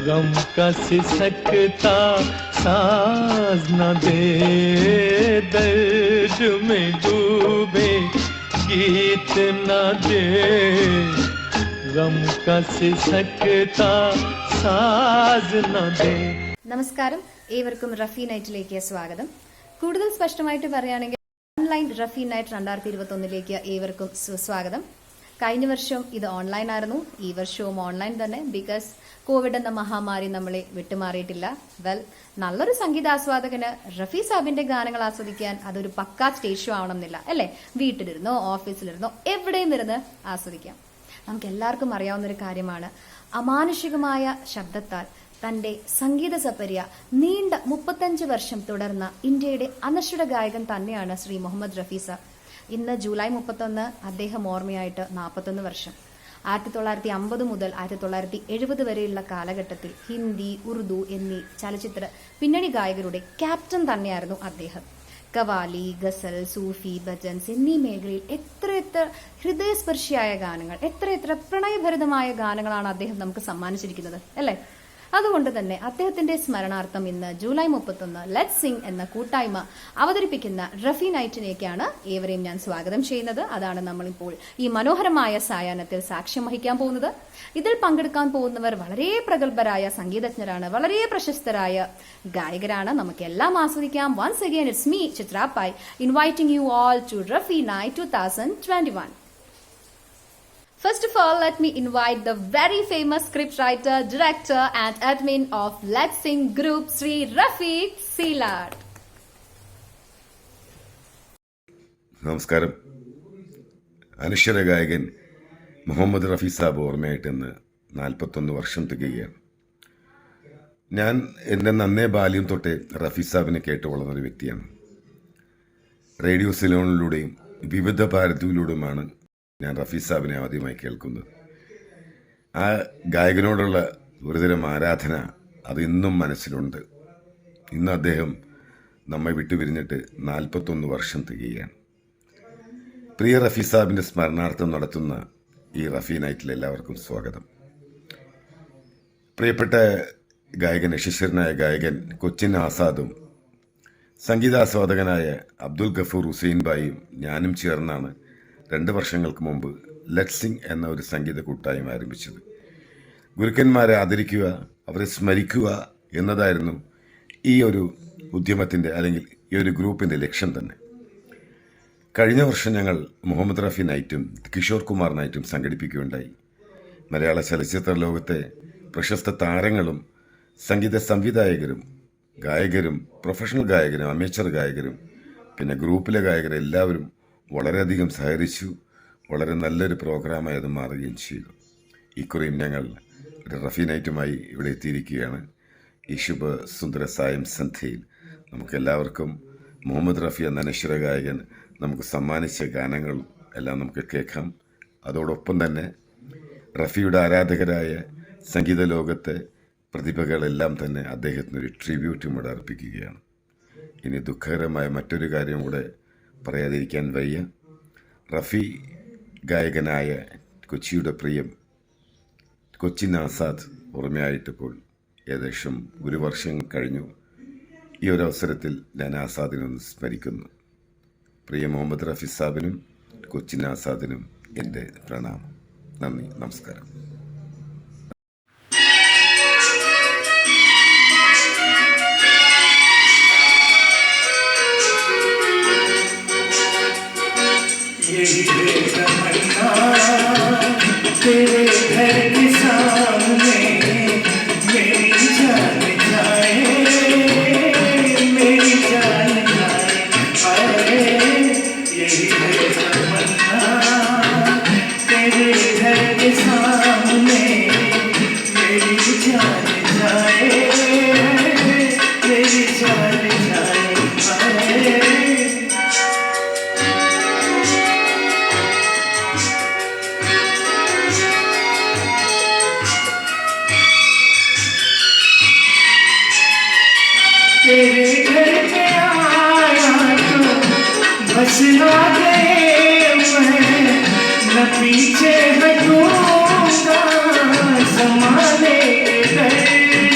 गम का सिसकता साज न दे, दर्द में डूबे गीत न दे, गम का सिसकता साज न दे. നമസ്കാരം, ഏവർക്കും റഫി നൈറ്റിലേക്ക് സ്വാഗതം. കൂടുതൽ സ്പഷ്ടമായിട്ട് പറയുകയാണെങ്കിൽ ഓൺലൈൻ റഫി നൈറ്റ് 2021 ഏവർക്കും സ്വാഗതം. കഴിഞ്ഞ വർഷം ഇത് ഓൺലൈൻ ആയിരുന്നു, ഈ വർഷവും ഓൺലൈൻ തന്നെ. ബിക്കോസ് കോവിഡ് എന്ന മഹാമാരി നമ്മളെ വിട്ടുമാറിയിട്ടില്ല. വെൽ, നല്ലൊരു സംഗീതാസ്വാദകന് റഫി സാബിന്റെ ഗാനങ്ങൾ ആസ്വദിക്കാൻ അതൊരു പക്കാ സ്റ്റേജ് ഷോ ആവണമെന്നില്ല, അല്ലേ? വീട്ടിലിരുന്നോ ഓഫീസിലിരുന്നോ എവിടെയും ഇരുന്ന് ആസ്വദിക്കാം. നമുക്ക് എല്ലാവർക്കും അറിയാവുന്നൊരു കാര്യമാണ്, അമാനുഷികമായ ശബ്ദത്താൽ തന്റെ സംഗീത സപര്യ നീണ്ട 35 വർഷം തുടർന്ന ഇന്ത്യയുടെ അനശ്വര ഗായകൻ തന്നെയാണ് ശ്രീ മുഹമ്മദ് റഫി സാബ്. ഇന്ന് ജൂലൈ 31 അദ്ദേഹം ഓർമ്മയായിട്ട് 41 വർഷം. 1950 മുതൽ 1970 വരെയുള്ള കാലഘട്ടത്തിൽ ഹിന്ദി, ഉറുദു എന്നീ ചലച്ചിത്ര പിന്നണി ഗായകരുടെ ക്യാപ്റ്റൻ തന്നെയായിരുന്നു അദ്ദേഹം. കവാലി, ഗസൽ, സൂഫി, ഭജൻസ് എന്നീ മേഖലയിൽ എത്രയെത്ര ഹൃദയസ്പർശിയായ ഗാനങ്ങൾ, എത്രയെത്ര പ്രണയഭരിതമായ ഗാനങ്ങളാണ് അദ്ദേഹം നമുക്ക് സമ്മാനിച്ചിരിക്കുന്നത്, അല്ലേ? അതുകൊണ്ട് തന്നെ അദ്ദേഹത്തിന്റെ സ്മരണാർത്ഥം ഇന്ന് ജൂലൈ 31 ലെറ്റ്സ് സിംഗ് എന്ന കൂട്ടായ്മ അവതരിപ്പിക്കുന്ന റഫി നൈറ്റിലേക്കാണ് ഏവരെയും ഞാൻ സ്വാഗതം ചെയ്യുന്നത്. അതാണ് നമ്മളിപ്പോൾ ഈ മനോഹരമായ സായാഹ്നത്തിൽ സാക്ഷ്യം വഹിക്കാൻ പോകുന്നത്. ഇതിൽ പങ്കെടുക്കാൻ പോകുന്നവർ വളരെ പ്രഗത്ഭരായ സംഗീതജ്ഞരാണ്, വളരെ പ്രശസ്തരായ ഗായകരാണ്. നമുക്കെല്ലാം ആസ്വദിക്കാം. Once again it's me Chithra Pai inviting you all to Rafi night 2021. First of all, let me invite the very famous scriptwriter, director and admin of Let's Sing Group, Sri Rafiq Seelad. നമസ്കാരം. അനശ്വര ഗായകൻ മുഹമ്മദ് റഫി സാബ് ഓർമ്മയായിട്ട് ഇന്ന് 41 വർഷം തികയുകയാണ്. ഞാൻ എൻ്റെ നന്നേ ബാല്യം തൊട്ടേ റഫി സാബിനെ കേട്ട് വളർന്നൊരു വ്യക്തിയാണ്. റേഡിയോ സിലോണിലൂടെയും വിവിധ ഭാരതിയിലൂടെയുമാണ് ഞാൻ റഫി സാബിനെ ആദ്യമായി കേൾക്കുന്നത്. ആ ഗായകനോടുള്ള ഒരുതരം ആരാധന അത് ഇന്നും മനസ്സിലുണ്ട്. ഇന്ന് അദ്ദേഹം നമ്മെ വിട്ടുപിരിഞ്ഞിട്ട് 41 വർഷം തികയുകയാണ്. പ്രിയ റഫി സാബിൻ്റെ സ്മരണാർത്ഥം നടത്തുന്ന ഈ റഫി നൈറ്റിൽ എല്ലാവർക്കും സ്വാഗതം. പ്രിയപ്പെട്ട ഗായകൻ, യശസ്വരനായ ഗായകൻ കൊച്ചിൻ ആസാദും സംഗീതാസ്വാദകനായ അബ്ദുൽ ഗഫൂർ ഹുസൈൻ ബായിയും ഞാനും ചേർന്നാണ് 2 വർഷങ്ങൾക്ക് മുമ്പ് ലെറ്റ്സ് സിംഗ് എന്ന ഒരു സംഗീത കൂട്ടായ്മ ആരംഭിച്ചത്. ഗുരുക്കന്മാരെ ആദരിക്കുക, അവരെ സ്മരിക്കുക എന്നതായിരുന്നു ഈ ഒരു ഉദ്യമത്തിൻ്റെ അല്ലെങ്കിൽ ഈ ഒരു ഗ്രൂപ്പിൻ്റെ ലക്ഷ്യം തന്നെ. കഴിഞ്ഞ വർഷം ഞങ്ങൾ മുഹമ്മദ് റഫി നൈറ്റും കിഷോർ കുമാർ നൈറ്റും സംഘടിപ്പിക്കുകയുണ്ടായി. മലയാള ചലച്ചിത്ര ലോകത്തെ പ്രശസ്ത താരങ്ങളും സംഗീത സംവിധായകരും ഗായകരും പ്രൊഫഷണൽ ഗായകരും അമേച്ചർ ഗായകരും പിന്നെ ഗ്രൂപ്പിലെ ഗായകരും എല്ലാവരും വളരെയധികം സഹകരിച്ചു. വളരെ നല്ലൊരു പ്രോഗ്രാമായി അത് മാറുകയും ചെയ്തു. ഇക്കുറിയും ഞങ്ങൾ ഒരു റഫി നൈറ്റുമായി ഇവിടെ എത്തിയിരിക്കുകയാണ്. ഈ ശുഭ സുന്ദര സായം സന്ധ്യയിൽ നമുക്കെല്ലാവർക്കും മുഹമ്മദ് റഫി എന്ന അനശ്വര ഗായകൻ നമുക്ക് സമ്മാനിച്ച ഗാനങ്ങൾ എല്ലാം നമുക്ക് കേൾക്കാം. അതോടൊപ്പം തന്നെ റഫിയുടെ ആരാധകരായ സംഗീത ലോകത്തെ പ്രതിഭകളെല്ലാം തന്നെ അദ്ദേഹത്തിനൊരു ട്രിബ്യൂട്ടും കൂടെ അർപ്പിക്കുകയാണ്. ഇനി ദുഃഖകരമായ മറ്റൊരു കാര്യം കൂടെ പറയാതിരിക്കാൻ വയ്യ. റഫി ഗായകനായ കൊച്ചിയുടെ പ്രിയം കൊച്ചിൻ ആസാദ് ഓർമ്മയായിട്ടിപ്പോൾ ഏകദേശം 1 വർഷം കഴിഞ്ഞു. ഈ ഒരു അവസരത്തിൽ ഞാൻ ആസാദിനൊന്ന് സ്മരിക്കുന്നു. പ്രിയ മുഹമ്മദ് റഫി സാബിനും കൊച്ചിൻ ആസാദിനും എൻ്റെ പ്രണാമം. നന്ദി, നമസ്കാരം. तेरे घर के सामने मेरी जान जाए, मेरी जान जाए, अरे यही है तमन्ना। तेरे घर के सामने मेरी जान जाए, मेरी जान जाए, अरे तेरे घर पे आया तो बस आ गए मैं, न पीछे हटूंगा ज़माने के डर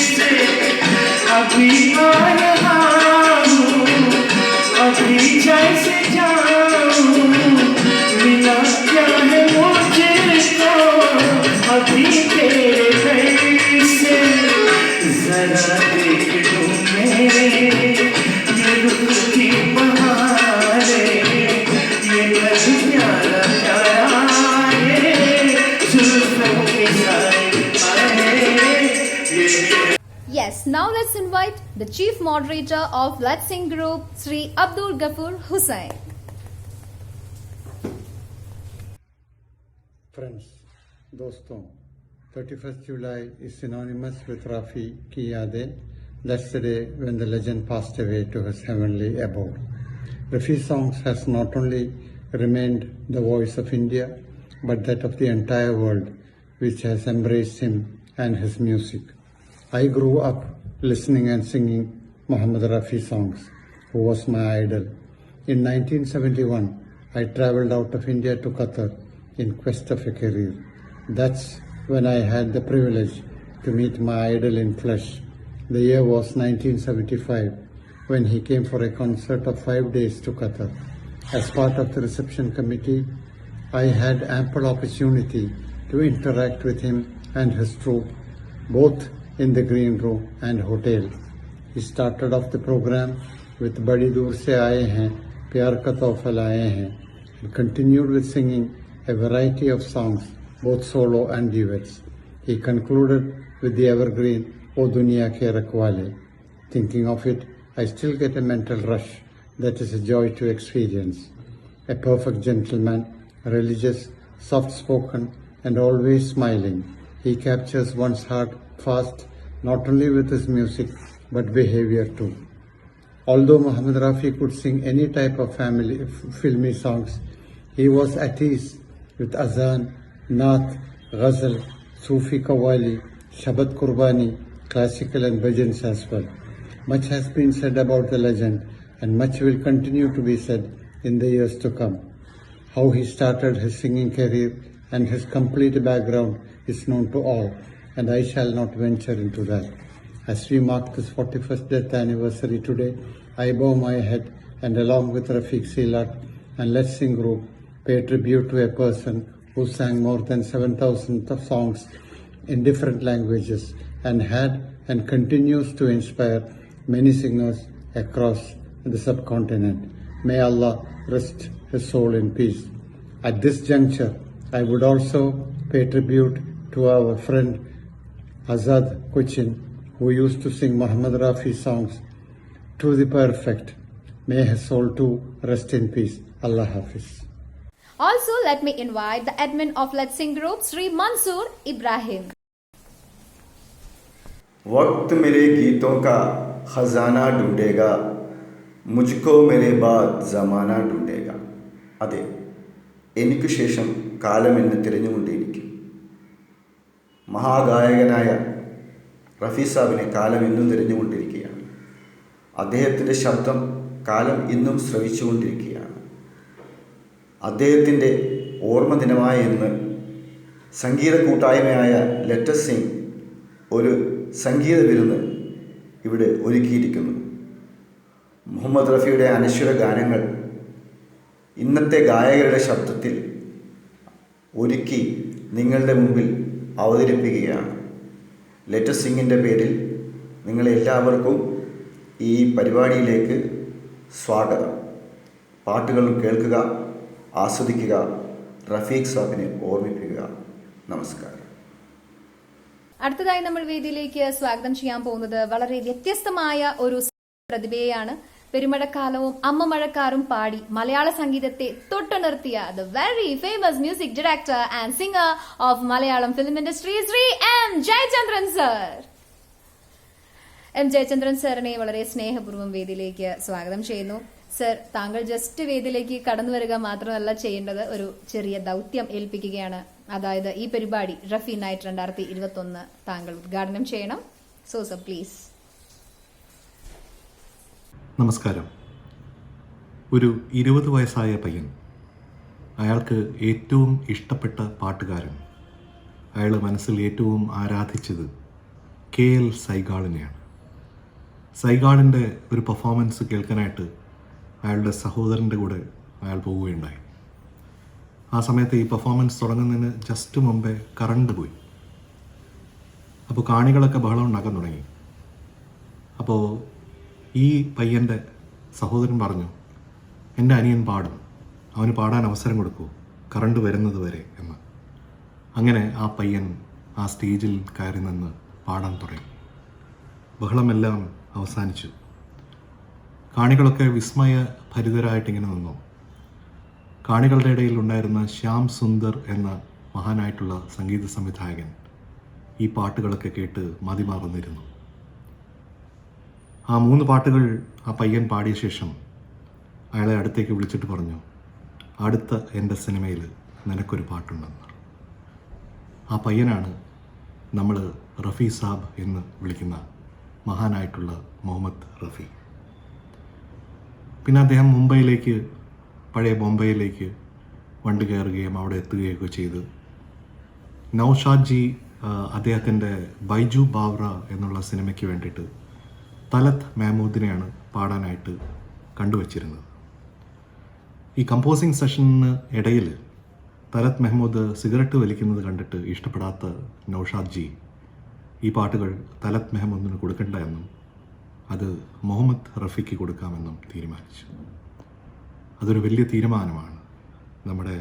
Chief Moderator of Let's Sing Group, Sri Abdul Ghafoor Hussain. Friends, दोस्तों, 31st July is synonymous with Rafi ki yaadein. That's the day when the legend passed away to his heavenly abode. Rafi's songs has not only remained the voice of India, but that of the entire world, which has embraced him and his music. I grew up listening and singing Muhammad Rafi songs, who was my idol. In 1971, I traveled out of India to Qatar in quest of a career. That's when I had the privilege to meet my idol in flesh. The year was 1975, when he came for a concert of 5 days to Qatar. As part of the reception committee, I had ample opportunity to interact with him and his troupe, both in the green room and hotel. He started off the program with Badi Dur Se Aaye Hain, Pyar Ka Tohfa Laaye Hain, and continued with singing a variety of songs, both solo and duets. He concluded with the evergreen O Duniya Ke Rakhwale. Thinking of it, I still get a mental rush that is a joy to experience. A perfect gentleman, religious, soft-spoken, and always smiling, he captures one's heart fast, not only with his music, but behavior too. Although Muhammad Rafi could sing any type of filmy songs, he was at ease with azan, naat, ghazal, Sufi Qawwali, Shabad Qurbani, classical and bhajans as well. Much has been said about the legend, and much will continue to be said in the years to come. How he started his singing career and his complete background is known to all, and I shall not venture into that. As we mark this 41st death anniversary today, I bow my head and along with Rafiq Silat and Let's Sing Group pay tribute to a person who sang more than 7,000 songs in different languages and had and continues to inspire many singers across the subcontinent. May Allah rest his soul in peace. At this juncture, I would also pay tribute to our friend Azad Kuchin, who used to sing Muhammad Rafi songs to the perfect. May his soul too rest in peace. Allah Hafiz. Also, let me invite the admin of Let's Sing Group, Sri Mansoor Ibrahim. वक्त मेरे गीतों का ख़जाना ढूंढेगा, मुझको मेरे बाद ज़माना ढूंढेगा. അതെ, എനിക്ക് ശേഷം കാലം എന്നെ തിരഞ്ഞുകൊണ്ടേയിരിക്കും. മഹാഗായകനായ റഫി സാബിനെ കാലം ഇന്നും തിരഞ്ഞുകൊണ്ടിരിക്കുകയാണ്. അദ്ദേഹത്തിൻ്റെ ശബ്ദം കാലം ഇന്നും ശ്രവിച്ചുകൊണ്ടിരിക്കുകയാണ്. അദ്ദേഹത്തിൻ്റെ ഓർമ്മ ദിനമായ ഇന്ന് സംഗീത കൂട്ടായ്മയായ ലെറ്റസ് സിംഗ് ഒരു സംഗീത വിരുന്ന് ഇവിടെ ഒരുക്കിയിരിക്കുന്നു. മുഹമ്മദ് റഫിയുടെ അനശ്വര ഗാനങ്ങൾ ഇന്നത്തെ ഗായകരുടെ ശബ്ദത്തിൽ ഒരുക്കി നിങ്ങളുടെ മുമ്പിൽ അവതരിപ്പിക്കുകയാണ്. ലെറ്റസ് സിംഗിൻ്റെ പേരിൽ നിങ്ങളെല്ലാവർക്കും ഈ പരിപാടിയിലേക്ക് സ്വാഗതം. പാട്ടുകളും കേൾക്കുക, ആസ്വദിക്കുക, റഫീഖ് സാബിനെ ഓർമ്മിപ്പിക്കുക. നമസ്കാരം. അടുത്തതായി നമ്മൾ വേദിയിലേക്ക് സ്വാഗതം ചെയ്യാൻ പോകുന്നത് വളരെ വ്യത്യസ്തമായ ഒരു പ്രതിഭയെയാണ്. പെരുമഴക്കാലവും അമ്മ മഴക്കാരും പാടി മലയാള സംഗീതത്തെ തൊട്ടുണർത്തിയ the very famous music director and singer of Malayalam film industry Shri M Jayachandran sir. M Jayachandran സാറിനെ വളരെ സ്നേഹപൂർവ്വം വേദിയിലേക്ക് സ്വാഗതം ചെയ്യുന്നു. സർ, താങ്കൾ ജസ്റ്റ് വേദിയിലേക്ക് കടന്നു വരിക മാത്രമല്ല ചെയ്യേണ്ടത്, ഒരു ചെറിയ ദൗത്യം ഏൽപ്പിക്കുകയാണ്. അതായത് ഈ പരിപാടി റഫി നൈറ്റ് 2021 താങ്കൾ ഉദ്ഘാടനം ചെയ്യണം. So sir please. നമസ്കാരം. ഒരു 20 വയസ്സായ പയ്യൻ, അയാൾക്ക് ഏറ്റവും ഇഷ്ടപ്പെട്ട പാട്ടുകാരൻ, അയാൾ മനസ്സിൽ ഏറ്റവും ആരാധിച്ചത് KL സൈഗാളിനെയാണ്. സൈഗാളിൻ്റെ ഒരു പെർഫോമൻസ് കേൾക്കാനായിട്ട് അയാളുടെ സഹോദരൻ്റെ കൂടെ അയാൾ പോവുകയുണ്ടായി. ആ സമയത്ത് ഈ പെർഫോമൻസ് തുടങ്ങുന്നതിന് ജസ്റ്റ് മുമ്പേ കറണ്ട് പോയി. അപ്പോൾ കാണികളൊക്കെ ബഹളം ഉണ്ടാക്കാൻ തുടങ്ങി. അപ്പോൾ ഈ പയ്യൻ്റെ സഹോദരൻ പറഞ്ഞു, എൻ്റെ അനിയൻ പാടും, അവന് പാടാൻ അവസരം കൊടുക്കൂ കറണ്ട് വരുന്നത് വരെ എന്ന്. അങ്ങനെ ആ പയ്യൻ ആ സ്റ്റേജിൽ കയറി നിന്ന് പാടാൻ തുടങ്ങി. ബഹളമെല്ലാം അവസാനിച്ചു. കാണികളൊക്കെ വിസ്മയഭരിതരായിട്ടിങ്ങനെ നിന്നു. കാണികളുടെ ഇടയിൽ ഉണ്ടായിരുന്ന ശ്യാം സുന്ദർ എന്ന മഹാനായിട്ടുള്ള സംഗീത സംവിധായകൻ ഈ പാട്ടുകളൊക്കെ കേട്ട് മതിമറന്നിരുന്നു. ആ 3 പാട്ടുകൾ ആ പയ്യൻ പാടിയ ശേഷം അയാളെ അടുത്തേക്ക് വിളിച്ചിട്ട് പറഞ്ഞു, അടുത്ത എൻ്റെ സിനിമയിൽ നിനക്കൊരു പാട്ടുണ്ടെന്ന്. ആ പയ്യനാണ് നമ്മൾ റഫി സാബ് എന്ന് വിളിക്കുന്ന മഹാനായിട്ടുള്ള മുഹമ്മദ് റഫി. പിന്നെ അദ്ദേഹം മുംബൈയിലേക്ക്, പഴയ ബോംബെയിലേക്ക് വണ്ടി കയറുകയും അവിടെ എത്തുകയൊക്കെ ചെയ്ത് നൗഷാദ് ജി അദ്ദേഹത്തിൻ്റെ ബൈജു ബാവ്ര എന്നുള്ള സിനിമയ്ക്ക് വേണ്ടിയിട്ട് തലത് മെഹമൂദിനെയാണ് പാടാനായിട്ട് കണ്ടുവച്ചിരുന്നത്. ഈ കമ്പോസിങ് സെഷന് ഇടയിൽ തലത് മെഹമൂദ് സിഗരറ്റ് വലിക്കുന്നത് കണ്ടിട്ട് ഇഷ്ടപ്പെടാത്ത നൗഷാദ് ജി ഈ പാട്ടുകൾ തലത് മെഹമൂദിന് കൊടുക്കണ്ട എന്നും അത് മുഹമ്മദ് റഫിക്ക് കൊടുക്കാമെന്നും തീരുമാനിച്ചു. അതൊരു വലിയ തീരുമാനമാണ്, നമ്മുടെ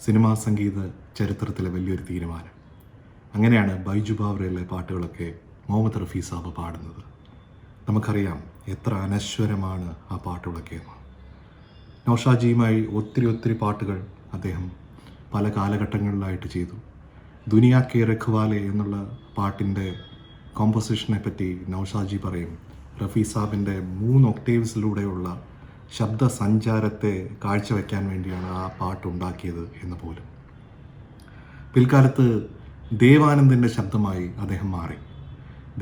സിനിമാ സംഗീത ചരിത്രത്തിലെ വലിയൊരു തീരുമാനം. അങ്ങനെയാണ് ബൈജു ബാവ്രയിലെ പാട്ടുകളൊക്കെ മുഹമ്മദ് റഫി സാബ് പാടുന്നത്. നമുക്കറിയാം എത്ര അനശ്വരമാണ് ആ പാട്ടുകളൊക്കെ എന്ന്. നൗഷാജിയുമായി ഒത്തിരി പാട്ടുകൾ അദ്ദേഹം പല കാലഘട്ടങ്ങളിലായിട്ട് ചെയ്തു. ദുനിയാ കെ രഖ്വാലെ എന്നുള്ള പാട്ടിൻ്റെ കോമ്പോസിഷനെ പറ്റി നൗഷാജി പറയും, റഫി സാബിൻ്റെ 3 ഒക്ടേവ്സിലൂടെയുള്ള ശബ്ദ സഞ്ചാരത്തെ കാഴ്ചവെക്കാൻ വേണ്ടിയാണ് ആ പാട്ടുണ്ടാക്കിയത് എന്ന് പോലും. പിൽക്കാലത്ത് ദേവാനന്ദിൻ്റെ ശബ്ദമായി അദ്ദേഹം മാറി.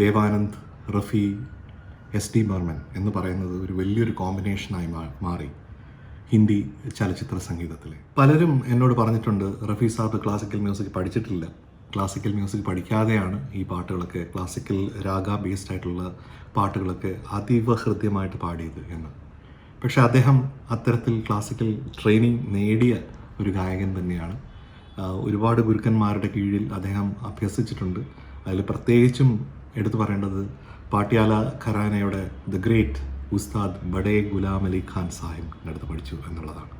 ദേവാനന്ദ്, റഫി, എസ്.ടി. ബർമൻ എന്ന് പറയുന്നത് ഒരു വലിയൊരു കോമ്പിനേഷനായി മാറി ഹിന്ദി ചലച്ചിത്ര സംഗീതത്തിൽ. പലരും എന്നോട് പറഞ്ഞിട്ടുണ്ട്, റഫി സാബ് ക്ലാസിക്കൽ മ്യൂസിക് പഠിച്ചിട്ടില്ല, ക്ലാസിക്കൽ മ്യൂസിക് പഠിക്കാതെയാണ് ഈ പാട്ടുകളൊക്കെ, ക്ലാസിക്കൽ രാഗ ബേസ്ഡ് ആയിട്ടുള്ള പാട്ടുകളൊക്കെ അതീവ ഹൃദ്യമായിട്ട് പാടിയത് എന്ന്. പക്ഷേ അദ്ദേഹം അത്തരത്തിൽ ക്ലാസിക്കൽ ട്രെയിനിങ് നേടിയ ഒരു ഗായകൻ തന്നെയാണ്. ഒരുപാട് ഗുരുക്കന്മാരുടെ കീഴിൽ അദ്ദേഹം അഭ്യസിച്ചിട്ടുണ്ട്. അതിൽ പ്രത്യേകിച്ചും എടുത്തു പറയേണ്ടത് പാട്യാല ഖരാനയുടെ ദ ഗ്രേറ്റ് ഉസ്താദ് ബഡേ ഗുലാം അലി ഖാൻ സാഹിബിൻ്റെ അടുത്ത് പഠിച്ചു എന്നുള്ളതാണ്.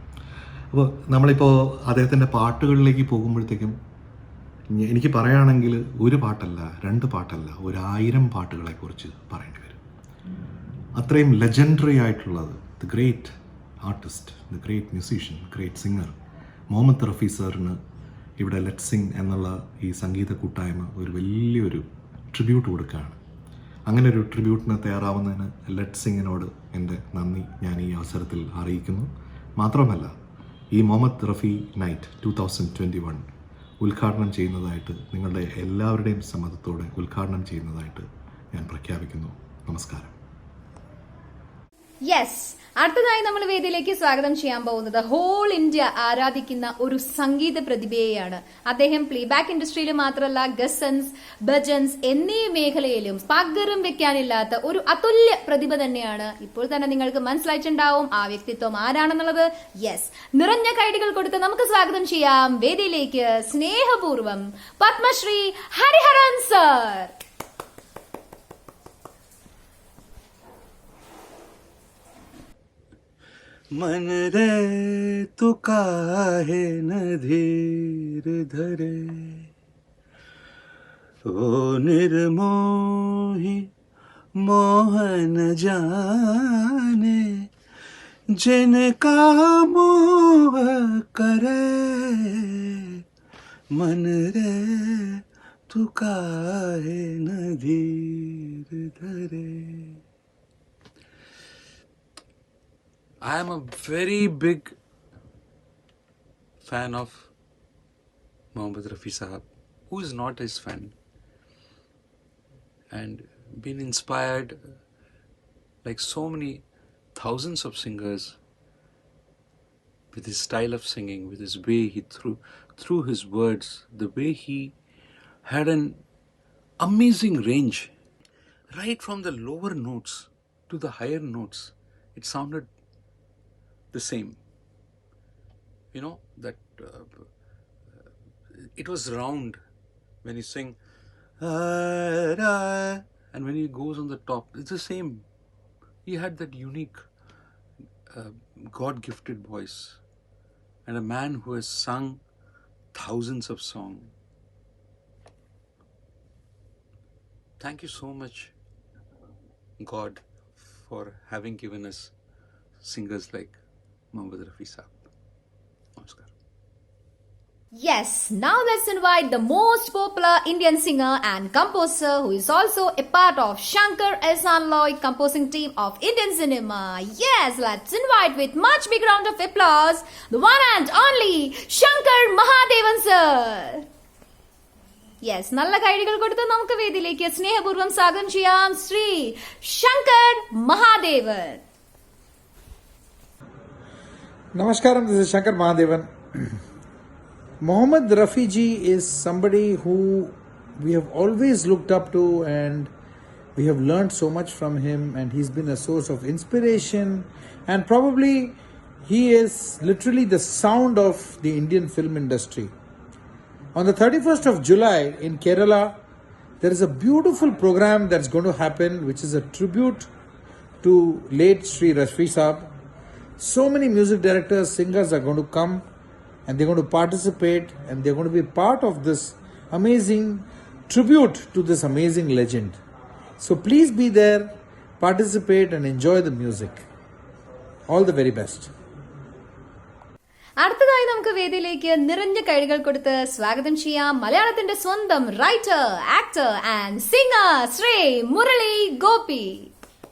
അപ്പോൾ നമ്മളിപ്പോൾ അദ്ദേഹത്തിൻ്റെ പാട്ടുകളിലേക്ക് പോകുമ്പോഴത്തേക്കും എനിക്ക് പറയുകയാണെങ്കിൽ ഒരു പാട്ടല്ല, 2 പാട്ടല്ല, 1000 പാട്ടുകളെക്കുറിച്ച് പറയേണ്ടി വരും. അത്രയും ലെജൻഡറി ആയിട്ടുള്ളത് the great artist, the great musician, great singer Mohammed Rafi സാറിന് ഇവിടെ ലെറ്റ് സിംഗ് എന്നുള്ള ഈ സംഗീത കൂട്ടായ്മ ഒരു വലിയൊരു ട്രിബ്യൂട്ട് കൊടുക്കുകയാണ്. അങ്ങനെ ഒരു ട്രിബ്യൂട്ടിന് തയ്യാറാവുന്നതിന് ലെറ്റ് സിംഗിനോട് എൻ്റെ നന്ദി ഞാൻ ഈ അവസരത്തിൽ അറിയിക്കുന്നു. മാത്രമല്ല, ഈ മുഹമ്മദ് റഫി നൈറ്റ് 2021 ഉദ്ഘാടനം ചെയ്യുന്നതായിട്ട്, നിങ്ങളുടെ എല്ലാവരുടെയും സമ്മതത്തോടെ ഉദ്ഘാടനം ചെയ്യുന്നതായിട്ട് ഞാൻ പ്രഖ്യാപിക്കുന്നു. നമസ്കാരം. യെസ്, അടുത്തതായി നമ്മൾ വേദിയിലേക്ക് സ്വാഗതം ചെയ്യാൻ പോകുന്നത് ഹോൾ ഇന്ത്യ ആരാധിക്കുന്ന ഒരു സംഗീത പ്രതിഭയെയാണ്. അദ്ദേഹം പ്ലേബാക്ക് ഇൻഡസ്ട്രിയിൽ മാത്രമല്ല, ഗസൻസ്, ഭജൻസ് എന്നീ മേഖലയിലും പകരം വെക്കാനില്ലാത്ത ഒരു അതുല്യ പ്രതിഭ തന്നെയാണ്. ഇപ്പോൾ തന്നെ നിങ്ങൾക്ക് മനസ്സിലായിട്ടുണ്ടാവും ആ വ്യക്തിത്വം ആരാണെന്നുള്ളത്. യെസ്, നിറഞ്ഞ കൈഡികൾ കൊടുത്ത് നമുക്ക് സ്വാഗതം ചെയ്യാം വേദിയിലേക്ക് സ്നേഹപൂർവം പത്മശ്രീ ഹരിഹരൻ സർ. मन रे तू काहे न धीर धरे, ओ निर्मोही मोहन जाने, जिनका मोह करे, मन रे तू काहे न धीर धरे. I am a very big fan of Mohammad Rafi Sahab. Who is not his fan? And been inspired like so many thousands of singers with his style of singing, with his way he through his words, the way he had an amazing range. Right from the lower notes to the higher notes, it sounded the same. You know, that it was round when you sing, and when he goes on the top, it's the same. He had that unique God-gifted voice, and a man who has sung thousands of songs. Thank you so much, God for having given us singers like Mohammad Rafi Saab. Namaskar. Yes, now let's invite the most popular Indian singer and composer who is also a part of Shankar Ehsaan Loy composing team of Indian cinema. Yes, let's invite with much big round of applause the one and only Shankar Mahadevan sir. Yes, നല്ല കൈഡികൾ കൊടുത്ത് നമുക്ക് വേദിയിലേക്ക് സ്നേഹപൂർവ്വം സ്വാഗതം ചെയ്യാം Shri Shankar Mahadevan. Namaskaram, this is Shankar Mahadevan. Mohammad Rafi ji is somebody who we have always looked up to, and we have learned so much from him, and he's been a source of inspiration, and probably he is literally the sound of the Indian film industry. On the 31st of July in Kerala, there is a beautiful program that's going to happen, which is a tribute to late Sri Rafi Saab. So many music directors, singers are going to come, and they're going to participate, and they're going to be part of this amazing tribute to this amazing legend. So please be there, participate and enjoy the music. All the very best. അടുത്തതായി നമുക്ക് വേദിയിലേക്ക് നിറഞ്ഞ കൈകൾ കൊടുത്ത് സ്വാഗതം ചെയ്യാം മലയാളത്തിന്റെ സ്വന്തം writer, actor and singer Shri Murali Gopi.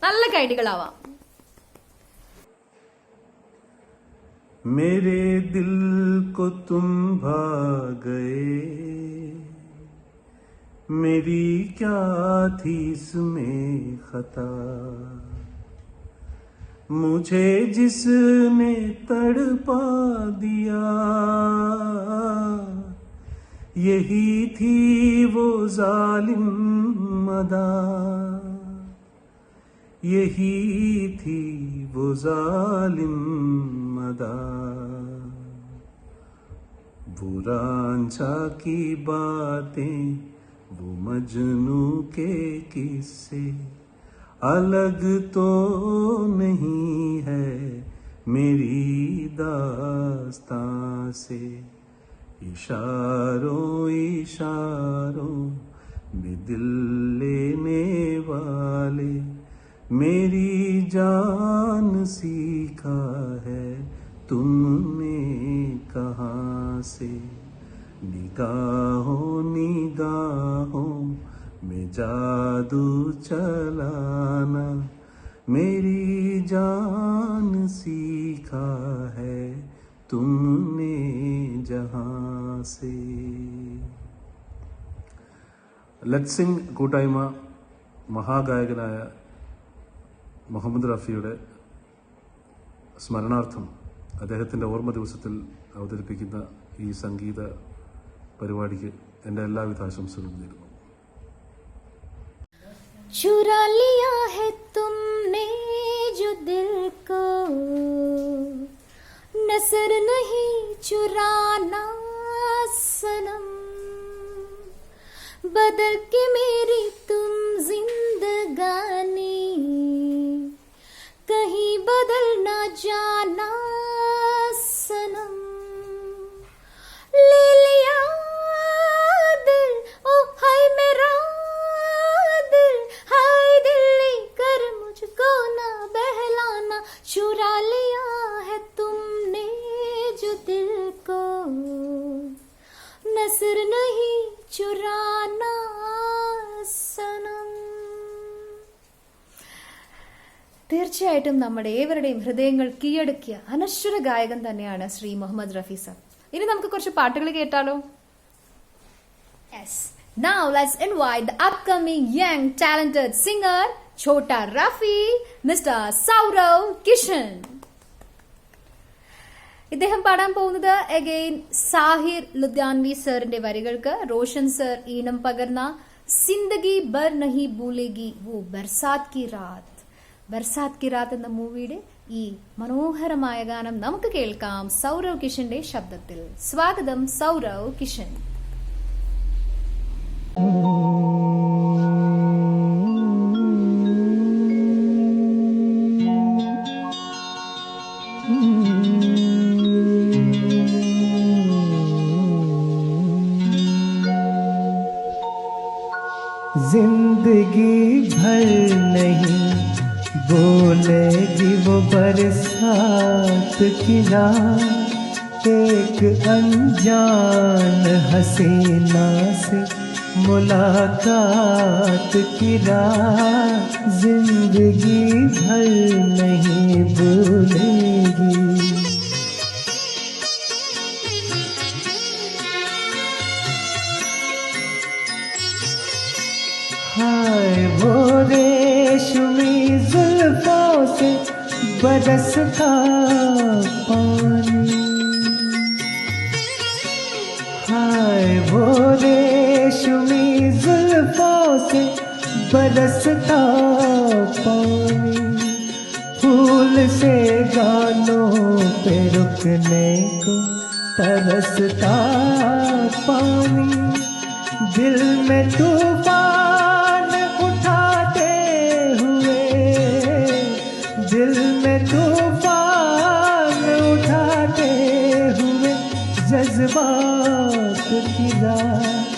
നല്ല കൈകളാവാം. मेरे दिल को तुम भा गए, मेरी क्या थी इसमें खता, मुझे जिसने तड़पा दिया, यही थी वो जालिम अदा, यही थी वो जालिम अदा, वो रांझा की बातें, वो मजनू के किस्से, अलग तो नहीं है मेरी दास्तां से, इशारों इशारों में दिल लेने वाले, मेरी जान सीखा है तुमने कहाँ से, निगाहों निगाहों में जादू चलाना, मेरी जान सीखा है तुमने जहाँ से. ലെറ്റ്സ് സിംഗ് കൂട്ടായ്മ മഹാഗായകനായ മുഹമ്മദ് റഫിയുടെ സ്മരണാർത്ഥം അദ്ദേഹത്തിൻ്റെ ഓർമ്മ ദിവസത്തിൽ അവതരിപ്പിക്കുന്ന ഈ സംഗീത പരിപാടിക്ക് എൻ്റെ എല്ലാവിധ ആശംസകളും നേരുന്നു. चुरा लिया है तुमने जो दिल को, नजर नहीं चुराना सनम, बदल के मेरी तुम जिंदगानी, कहीं बदल ना जाना सनम, ले लिया दिल ओ हाय मेरा दिल, हाय दिल लेकर मुझको ना बहलाना, चुरा लिया है तुमने जो दिल को, नजर नहीं चुराना सनम. തീർച്ചയായിട്ടും നമ്മുടെ ഏവരുടെയും ഹൃദയങ്ങൾ കീഴടക്കിയ അനശ്വര ഗായകൻ തന്നെയാണ് ശ്രീ മുഹമ്മദ് റഫി സാബ്. ഇനി നമുക്ക് കുറച്ച് പാട്ടുകൾ കേട്ടാലോ? Yes. Now let's invite the upcoming young talented singer Chhota Rafi, Mr. Saurav Kishan. ഇദ്ദേഹം പാടാൻ പോകുന്നത് അഗൈൻ സാഹിർ ലുധിയാൻവി സാറിന്റെ വരികൾക്ക് റോഷൻ സർ ഈണം പകർന്ന സിന്ദഗി ബർ നഹി ഭൂലേഗി വോ ബർസാത് കി രാത്. ബർസാത് കി രാത് എന്ന മൂവിയുടെ ഈ മനോഹരമായ ഗാനം നമുക്ക് കേൾക്കാം സൗരവ് കിഷന്റെ ശബ്ദത്തിൽ. സ്വാഗതം സൗരവ് കിഷൻ. जिंदगी भर नहीं भूलेगी वो बरसात की रात, एक अनजान हसीना से मुलाकात की रात, जिंदगी भर नहीं भूलेगी। हाय वो रेशमी जुल्फों से बरसता पानी, हाय वो रेशमी जुल्फों से बरसता पानी, फूल से गानों पे रुकने को तरसता पानी, दिल में तूफान उठाते हुए, दिल में तूफान उठाते हुए जज्बात की रात,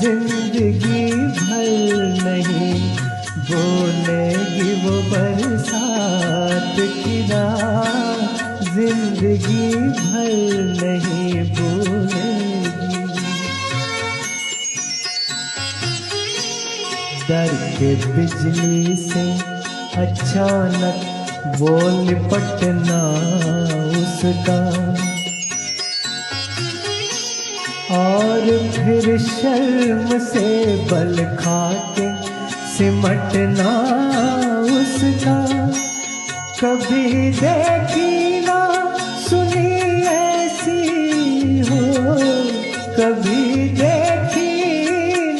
जिंदगी भर नहीं बोलेगी वो बरसात की रात, जिंदगी भर नहीं बोलेगी। डर के बिजली से अचानक वो लिपटना उसका, और फिर शर्म से बल खाके सिमटना उसका, कभी देखी ना सुनी ऐसी हो, कभी देखी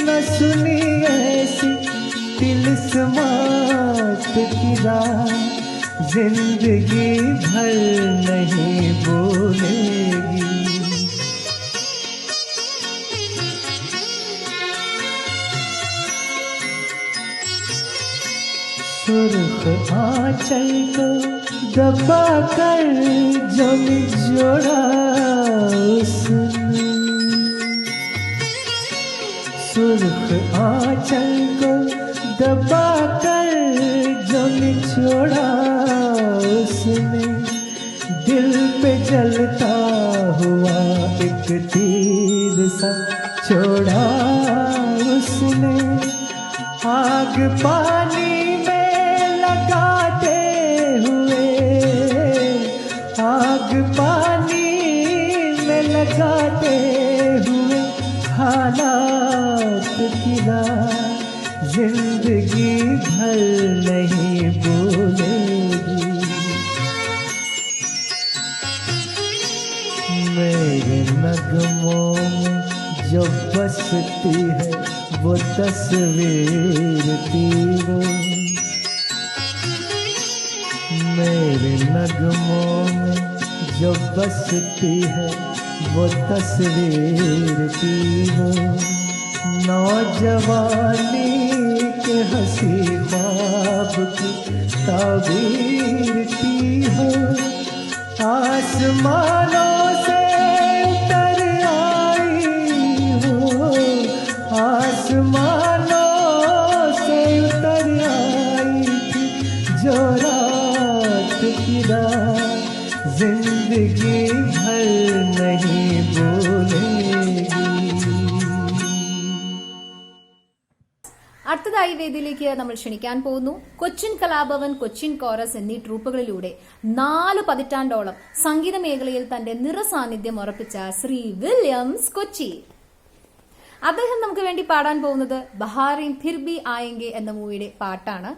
न सुनी ऐसी तिलिस्मात की रात, जिंदगी भर नहीं बोलेगी। सुर्ख आंचल को दबा कर जो निचोड़ा उसने, सुर्ख आंचल को दबा कर जो निचोड़ा उसने, दिल पे जलता हुआ एक तीर सा छोड़ा उसने, आग पानी में लगाते हुए, आग पानी में लगाते हुए हालात की रात, जिंदगी भर नहीं भूलेगी। मेरे नगमों में जो बसती है वो तस्वीर थी वो, मेरे नगमों में जो बसती है वो तस्वीर थी वो, नौजवानी के हंसी ख्वाब की ताबीर थी हो, आसमानों से उतर आई हो, आसमानों से उतर आई थी जो रात की रात, जिंदगी भर नहीं भूलेगी। അടുത്തതായി വേദിയിലേക്ക് നമ്മൾ ക്ഷണിക്കാൻ പോകുന്നു കൊച്ചിൻ കലാഭവൻ, കൊച്ചിൻ കോറസ് എന്നീ ട്രൂപ്പുകളിലൂടെ 4 പതിറ്റാണ്ടോളം സംഗീത മേഖലയിൽ തന്റെ നിറസാന്നിധ്യം ഉറപ്പിച്ച ശ്രീ വില്യംസ് കൊച്ചി. അദ്ദേഹം നമുക്ക് വേണ്ടി പാടാൻ പോകുന്നത് ബഹാറേം ഫിർ ഭി ആയെംഗെ എന്ന മൂവിയുടെ പാട്ടാണ്.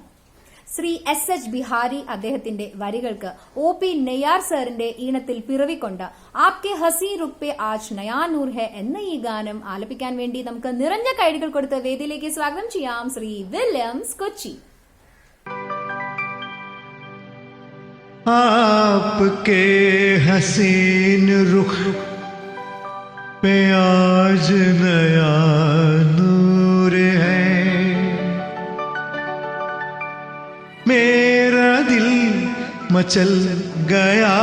ശ്രീ SH ബിഹാരി അദ്ദേഹത്തിന്റെ വരികൾക്ക് OP നെയ്യാർ സാറിന്റെ ഈണത്തിൽ പിറവിക്കൊണ്ട ആപ്കെ ഹസി റുപ്പെ ആജ് നയാ നൂർ ഹെ എന്ന ഈ ഗാനം ആലപിക്കാൻ വേണ്ടി നമുക്ക് നിറഞ്ഞ കൈഡികൾ കൊടുത്ത് വേദിയിലേക്ക് സ്വാഗതം ചെയ്യാം ശ്രീ വില്യംസ് കൊച്ചി. आपके हसीन रुख पे आज नया नूर है, मेरा दिल मचल गया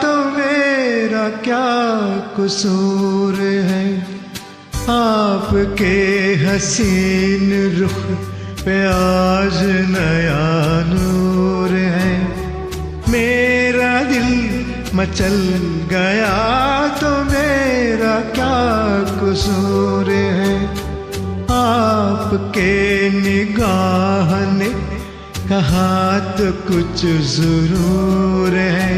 तो मेरा क्या कसूर है, आपके हसीन रुख पे आज नया नूर है, मचल गया तो मेरा क्या कसूर है। आपके निगाह ने कहा तो कुछ जरूर है।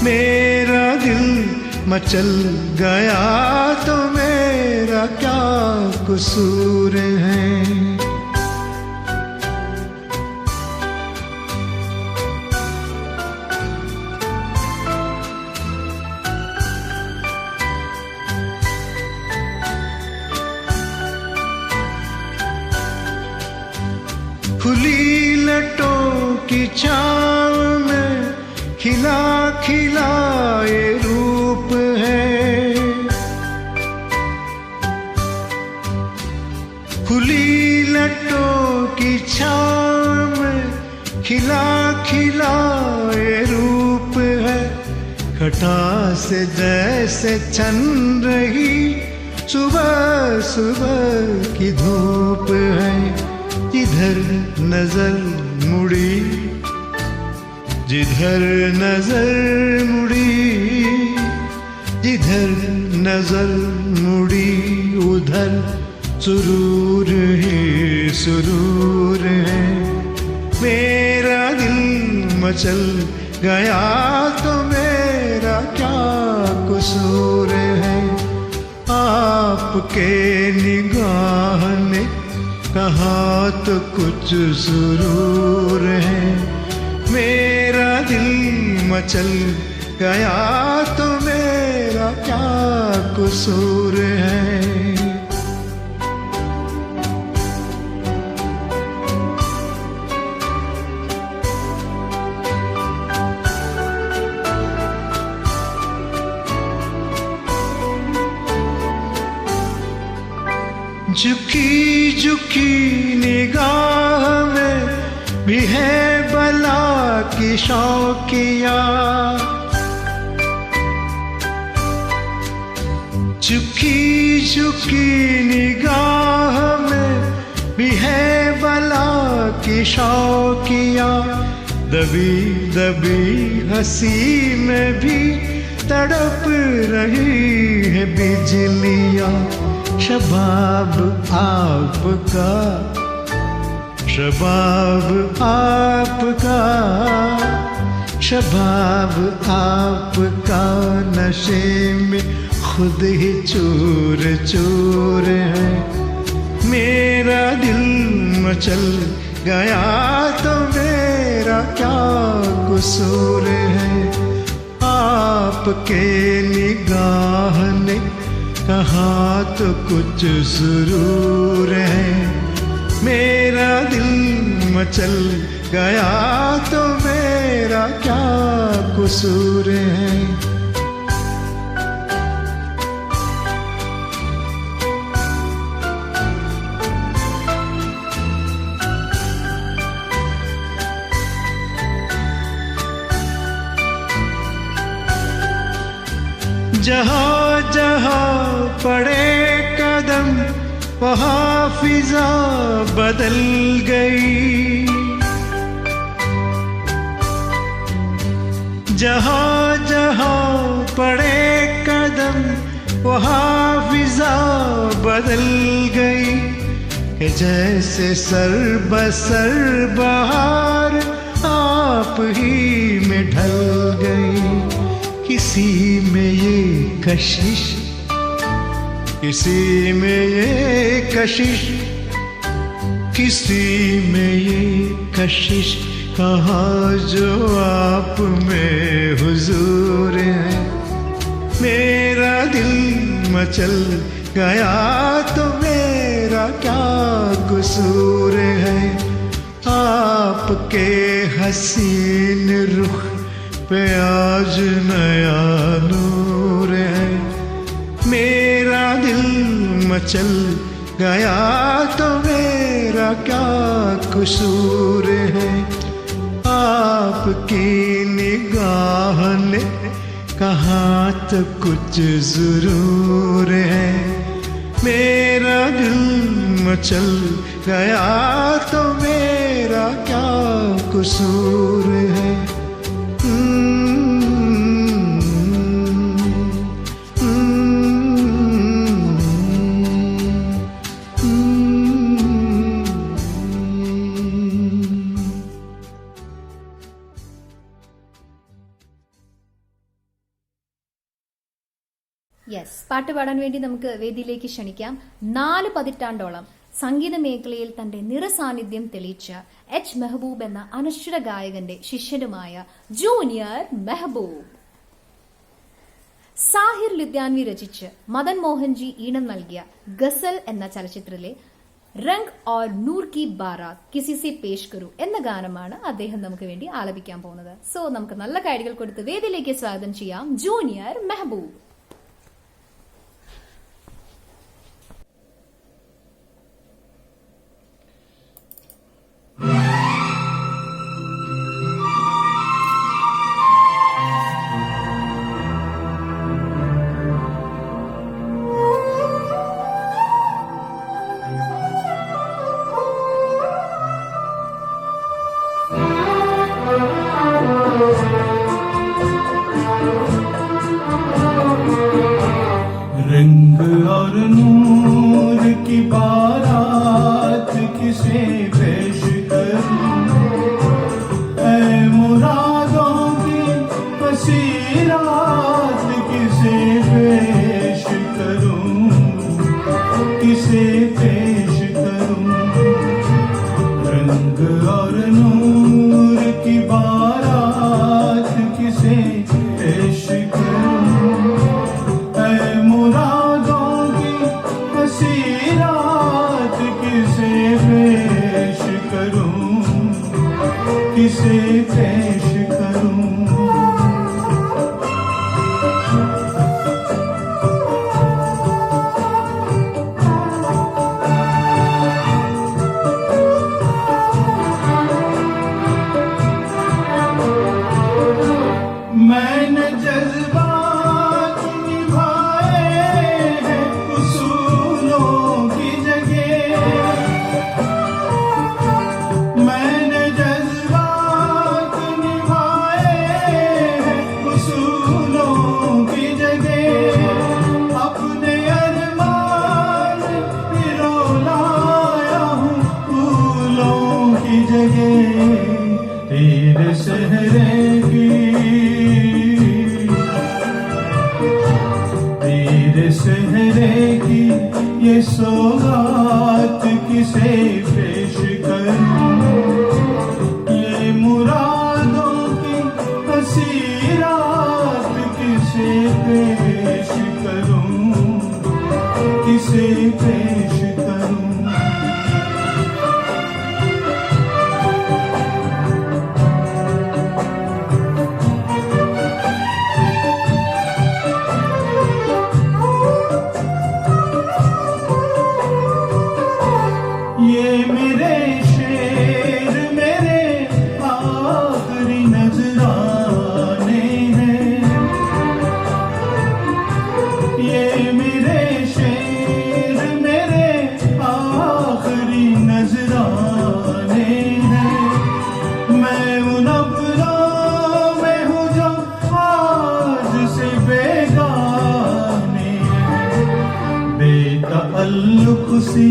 मेरा दिल मचल गया तो मेरा क्या कसूर है। खुली लटों की छाँव में खिला खिला ये रूप है। खुली लटों की छाँव में खिला खिला ये रूप है। घटा से जैसे छन रही सुबह सुबह की धूप है। जिधर नजर मुड़ी, जिधर नजर मुड़ी, जिधर नजर मुड़ी उधर सुरूर ही सुरूर है। मेरा दिल मचल गया तो मेरा क्या कसूर है। आपके निगाह ने कहा तो कुछ जरूर है। मेरा दिल मचल गया तो मेरा क्या कसूर है। झुकी झुकी निगाह में भी है बला की शौकिया। झुकी झुकी निगाह में भी है बला की शौकिया। दबी दबी हंसी में भी तड़प रही है बिजलियाँ। शबाब आपका, शबाब आपका, शबाब आपका नशे में खुद ही चूर चूर है। मेरा दिल मचल गया तो मेरा क्या कसूर है। आपके निगाह ने कहा तो कुछ जरूर है। मेरा दिल मचल गया तो मेरा क्या कसूर है। जहाँ जहाँ पड़े कदम वहाँ फिजा बदल गई। जहाँ जहाँ पड़े कदम वहाँ फिजा बदल गई। कि जैसे सर बसर बहार आप ही में ढल गई। किसी में ये कशिश, किसी में ये कशिश, किसी में ये कशिश कहाँ जो आप में हुजूर है। मेरा दिल मचल गया तो मेरा क्या कसूर है। आपके हसीन रुख पे आज नया नूर है। मेरा दिल मचल गया तो मेरा क्या कसूर है। आपकी निगाह ने कहा तो कुछ जरूर है। मेरा दिल मचल गया तो मेरा क्या कसूर है। യെസ്, പാട്ട് പാടാൻ വേണ്ടി നമുക്ക് വേദിയിലേക്ക് ക്ഷണിക്കാം. 4 പതിറ്റാണ്ടോളം സംഗീത മേഖലയിൽ തന്റെ നിറസാന്നിധ്യം തെളിയിച്ച എച്ച് മെഹബൂബ് എന്ന അനശ്വര ഗായകന്റെ ശിഷ്യനുമായ ജൂനിയർ മെഹബൂബ്. സാഹിർ ലുദ്യാൻവി രചിച്ച് മദൻ മോഹൻജി ഈണം നൽകിയ ഗസൽ എന്ന ചലച്ചിത്രത്തിലെ റംഗ് ഓർ നൂർ കി ബാരാത്ത് കിസി സെ പേഷ് കരു എന്ന ഗാനമാണ് അദ്ദേഹം നമുക്ക് വേണ്ടി ആലപിക്കാൻ പോകുന്നത്. സോ നമുക്ക് നല്ല കൈഡികൾ കൊടുത്ത് വേദിയിലേക്ക് സ്വാഗതം ചെയ്യാം ജൂനിയർ മെഹബൂബ്. रंग और नूर की बारात किसे पेश करूं, ऐ मुरादों की बसीरात किसे पेश करूं, किसे पेश करूं. रंग और नूर की बारात किसे पेश करूं, मुरादों की बसीरात किसे पेश करूं, किसे पेश करूं. मैंने जज्बात मैंने जज्बात निभाए हैं उसूलों की जगह, अपने अरमान पिरो लाया हूँ फूलों की जगह. तेरे सहरे की, तेरे सहरे की ये सौगात किसे पेश करूं, ये मुरादों की बसीरात किसे पेश करूं, किसे पेश करूं. ये मेरे शेर मेरे आखिरी नजराने हैं, ये मेरे शेर मेरे आखिरी नजराने हैं. मैं उन अब्रों में हूँ जो आज से बेगाने हैं, बेतअल्लुक सी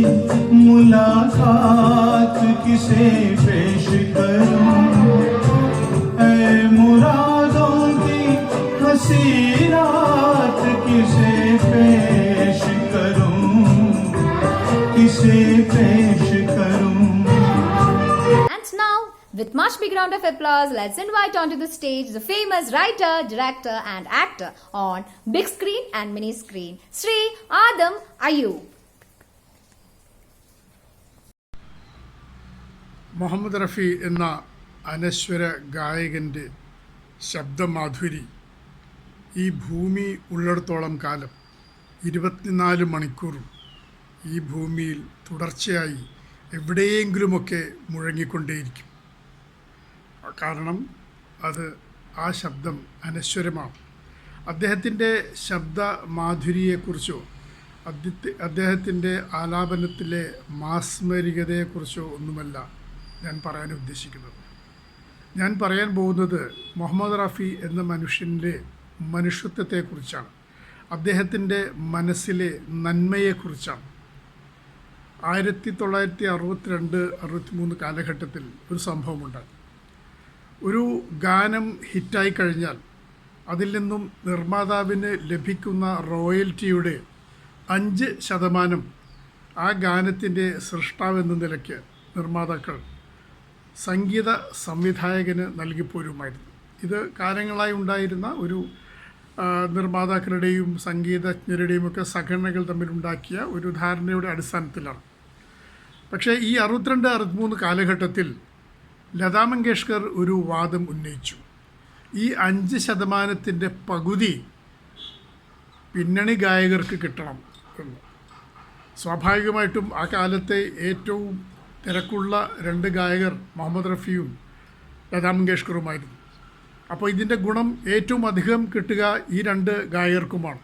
मुलाकात किसे पेश करूं, ऐ मुरादों की हसीरात किसे पेश करूं, किसे पेश करूं. And now, with much big round of applause, let's invite onto the stage the famous writer, director and actor on big screen and mini screen, Sri Adam Ayub. Muhammad Rafi എന്ന അനശ്വര ഗായകൻ്റെ ശബ്ദമാധുരി ഈ ഭൂമി ഉള്ളിടത്തോളം കാലം 24 മണിക്കൂറും ഈ ഭൂമിയിൽ തുടർച്ചയായി എവിടെയെങ്കിലുമൊക്കെ മുഴങ്ങിക്കൊണ്ടേയിരിക്കും. കാരണം അത് ആ ശബ്ദം അനശ്വരമാണ്. അദ്ദേഹത്തിൻ്റെ ശബ്ദമാധുരിയെക്കുറിച്ചോ അദ്ദേഹത്തിൻ്റെ ആലാപനത്തിലെ മാസ്മരികതയെക്കുറിച്ചോ ഒന്നുമല്ല ഞാൻ പറയാൻ ഉദ്ദേശിക്കുന്നത്. ഞാൻ പറയാൻ പോകുന്നത് മുഹമ്മദ് റഫി എന്ന മനുഷ്യൻ്റെ മനുഷ്യത്വത്തെക്കുറിച്ചാണ്, അദ്ദേഹത്തിൻ്റെ മനസ്സിലെ നന്മയെക്കുറിച്ചാണ്. 1962-63 കാലഘട്ടത്തിൽ ഒരു സംഭവമുണ്ടായി. ഒരു ഗാനം ഹിറ്റായി കഴിഞ്ഞാൽ അതിൽ നിന്നും നിർമ്മാതാവിന് ലഭിക്കുന്ന റോയൽറ്റിയുടെ 5% ആ ഗാനത്തിൻ്റെ സൃഷ്ടാവെന്ന നിലയ്ക്ക് നിർമ്മാതാക്കൾ സംഗീത സംവിധായകന് നൽകിപ്പോരുമായിരുന്നു. ഇത് കാലങ്ങളായി ഉണ്ടായിരുന്ന ഒരു നിർമ്മാതാക്കളുടെയും സംഗീതജ്ഞരുടെയും ഒക്കെ സംഘടനകൾ തമ്മിലുണ്ടാക്കിയ ഒരു ധാരണയുടെ അടിസ്ഥാനത്തിലാണ്. പക്ഷേ ഈ 62-63 കാലഘട്ടത്തിൽ ലതാ മങ്കേഷ്കർ ഒരു വാദം ഉന്നയിച്ചു. ഈ 5% പകുതി പിന്നണി ഗായകർക്ക് കിട്ടണം എന്ന്. സ്വാഭാവികമായിട്ടും ആ കാലത്തെ ഏറ്റവും തിരക്കുള്ള 2 ഗായകർ മുഹമ്മദ് റഫിയും ലതാ മങ്കേഷ്കറുമായിരുന്നു. അപ്പോൾ ഇതിൻ്റെ ഗുണം ഏറ്റവും അധികം കിട്ടുക ഈ 2 ഗായകർക്കുമാണ്.